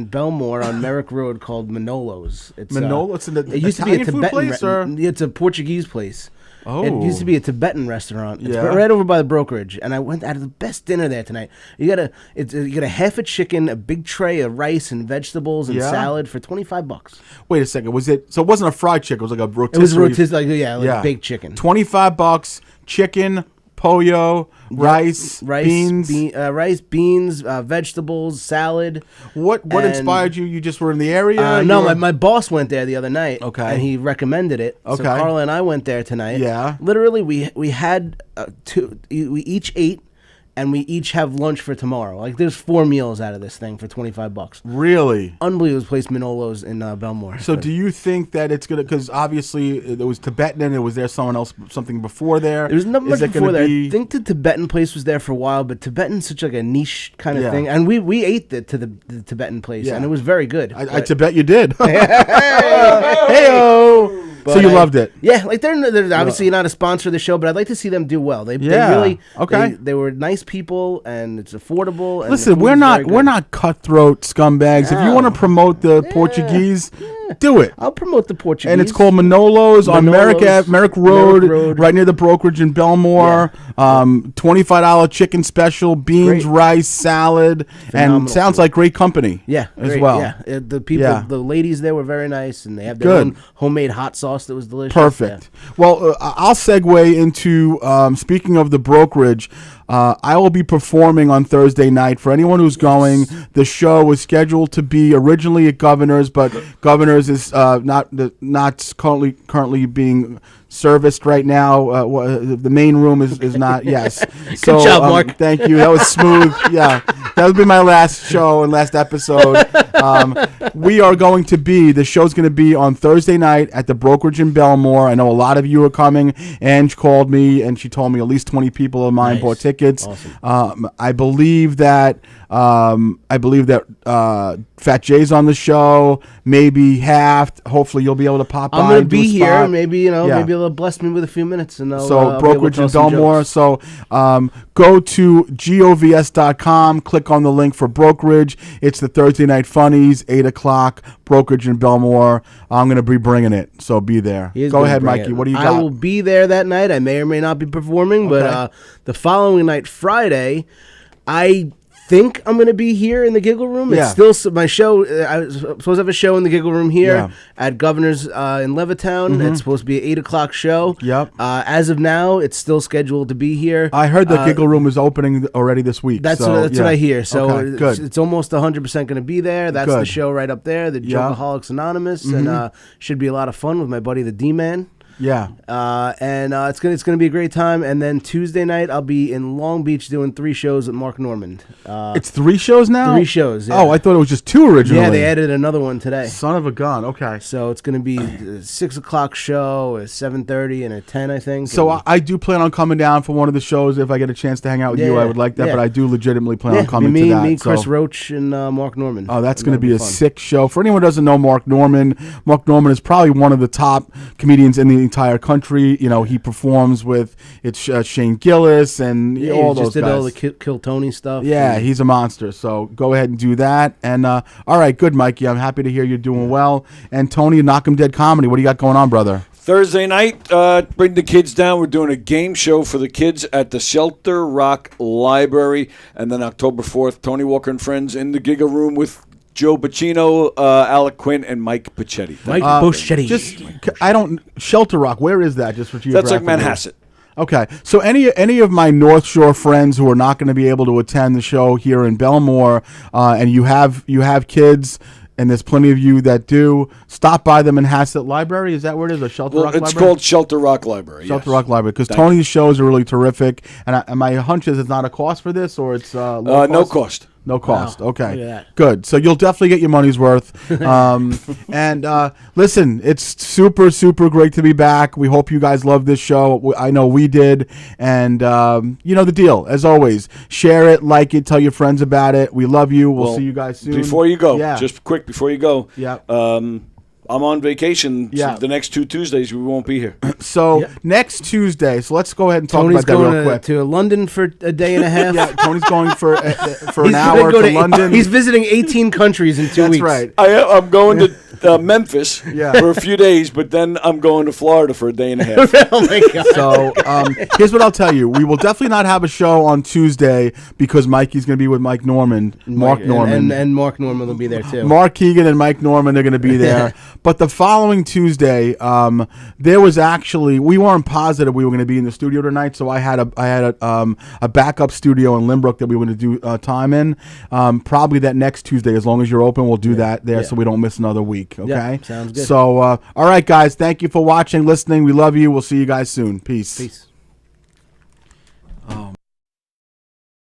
S3: Belmore on Merrick Road called Manolo's. It's
S4: Manolo. It's an
S3: it used to be a
S4: Italian food
S3: Tibetan
S4: place, or
S3: it's a Portuguese place.
S4: Oh.
S3: It used to be a Tibetan restaurant. It's right over by the brokerage, and I went out of the best dinner there tonight. You got a half a chicken, a big tray of rice and vegetables and salad for $25.
S4: Wait a second. Was it? So it wasn't a fried chicken. It was like a rotisserie.
S3: It was rotisserie, like baked chicken.
S4: $25. Chicken, pollo, rice, beans,
S3: vegetables, salad.
S4: What inspired you? You just were in the area?
S3: No, my boss went there the other night.
S4: Okay,
S3: and he recommended it.
S4: Okay,
S3: so Carla and I went there tonight.
S4: Yeah,
S3: literally, we had we each ate. And we each have lunch for tomorrow. Like, there's 4 meals out of this thing for $25.
S4: Really?
S3: Unbelievable place, Manolo's in Belmore.
S4: So do you think that it's going to, because obviously it was Tibetan and was there something before there?
S3: There was nothing much before there. I think the Tibetan place was there for a while, but Tibetan's such like a niche kind of thing. And we ate the Tibetan place, and it was very good.
S4: I bet you did.
S3: Hey-o!
S4: So you loved it?
S3: Yeah, like they're obviously not a sponsor of the show, but I'd like to see them do well. They really they were nice people, and it's affordable. And
S4: listen, we're not cutthroat scumbags. No. If you want to promote the Portuguese, do it.
S3: I'll promote the Portuguese.
S4: And it's called Manolo's on Merrick Road, right near the brokerage in Belmore. $25 chicken special, beans, rice, salad, and sounds like great company.
S3: Yeah,
S4: as well.
S3: Yeah, the people, the ladies there were very nice, and they have their own homemade hot sauce that was delicious.
S4: Perfect. Yeah. Well, I'll segue into speaking of the brokerage. I will be performing on Thursday night. For anyone who's going, the show was scheduled to be originally at Governor's, but Governor's is not currently being serviced right now. The main room is not. Yes.
S3: Good job, Mark.
S4: Thank you. That was smooth. Yeah, that would be my last show and last episode. The show's going to be on Thursday night at the brokerage in Belmore. I know a lot of you are coming. Ange called me and she told me at least 20 people of mine bought tickets. Awesome. I believe that Fat Jay's on the show, maybe Haft. Hopefully you'll be able to pop by.
S3: I'm going to be here. Maybe maybe they'll bless me with a few minutes. And
S4: so brokerage in Belmore. So go to govs.com, click on the link for brokerage. It's the Thursday Night Funnies, 8 o'clock, brokerage in Belmore. I'm going to be bringing it, so be there. Go ahead, Mikey. What do you got?
S3: I will be there that night. I may or may not be performing, but the following night, Friday, I think I'm going to be here in the Giggle Room. It's still my show. I was supposed to have a show in the Giggle Room here at Governor's in Levittown. It's supposed to be an 8 o'clock show.
S4: Yep.
S3: As of now, it's still scheduled to be here.
S4: I heard the Giggle Room is opening already this week.
S3: That's what I hear. So
S4: good.
S3: It's almost 100% going to be there. That's the show right up there, the Jokeaholics Anonymous, and should be a lot of fun with my buddy the D-Man.
S4: Yeah.
S3: And it's gonna be a great time. And then Tuesday night I'll be in Long Beach doing 3 shows with Mark Normand.
S4: It's 3 shows now?
S3: 3 shows, yeah.
S4: Oh, I thought it was just 2 originally.
S3: Yeah, they added another one today.
S4: Son of a gun. Okay.
S3: So it's gonna be a 6 o'clock show, a 7:30, and a 10, I think.
S4: So I do plan on coming down for one of the shows if I get a chance to hang out with you. I would like that, but I do legitimately plan on coming to that.
S3: Me, Chris Roach, and Mark Normand.
S4: Oh, that's going to be a sick show. For anyone who doesn't know Mark Normand is probably one of the top comedians in the entire country. You know, he performs with Shane Gillis and all those guys. Just did
S3: all the Kill Tony stuff.
S4: Yeah, he's a monster. So go ahead and do that. And all right, good, Mikey. I'm happy to hear you're doing well. And Tony, Knock 'em Dead Comedy. What do you got going on, brother?
S5: Thursday night, bring the kids down. We're doing a game show for the kids at the Shelter Rock Library. And then October 4th, Tony Walker and Friends in the Giga Room with Joe Bacino, Alec Quinn, and Mike Pachetti.
S3: Mike Boschetti.
S4: Shelter Rock, where is that? Just for
S5: That's like Manhasset.
S4: Okay, so any of my North Shore friends who are not going to be able to attend the show here in Belmore, and you have kids, and there's plenty of you that do, stop by the Manhasset Library. Is that where it is? A Shelter Rock Library?
S5: It's called Shelter Rock Library.
S4: Shelter Rock Library, because Tony's shows are really terrific. And my hunch is it's not a cost for this, or it's low cost?
S5: No cost.
S4: No cost.
S3: Wow.
S4: Okay. Good. So you'll definitely get your money's worth. And listen, it's super, super great to be back. We hope you guys love this show. I know we did. And you know the deal. As always, share it, like it, tell your friends about it. We love you. We'll see you guys soon.
S5: Before you go, just quick before you go.
S4: Yeah.
S5: I'm on vacation. So the next 2 Tuesdays we won't be here.
S4: So next Tuesday. So let's go ahead and talk
S3: Tony's
S4: about that real quick.
S3: to London for a day and a half.
S4: Yeah, Tony's going for an hour to London.
S3: He's visiting 18 countries in 2 weeks.
S4: That's right.
S5: I'm going to Memphis for a few days, but then I'm going to Florida for a day and a half.
S3: Oh my God.
S4: So here's what I'll tell you. We will definitely not have a show on Tuesday because Mikey's going to be with Mark Norman.
S3: And Mark Norman will be there too.
S4: Mark Keegan and Mike Norman are going to be there. But the following Tuesday, there was actually, we weren't positive we were going to be in the studio tonight, so I had a backup studio in Limbrook that we were going to do time in. Probably that next Tuesday, as long as you're open, we'll do that there so we don't miss another week. Okay?
S3: Yeah, sounds good.
S4: So, all right, guys, thank you for watching, listening. We love you. We'll see you guys soon. Peace.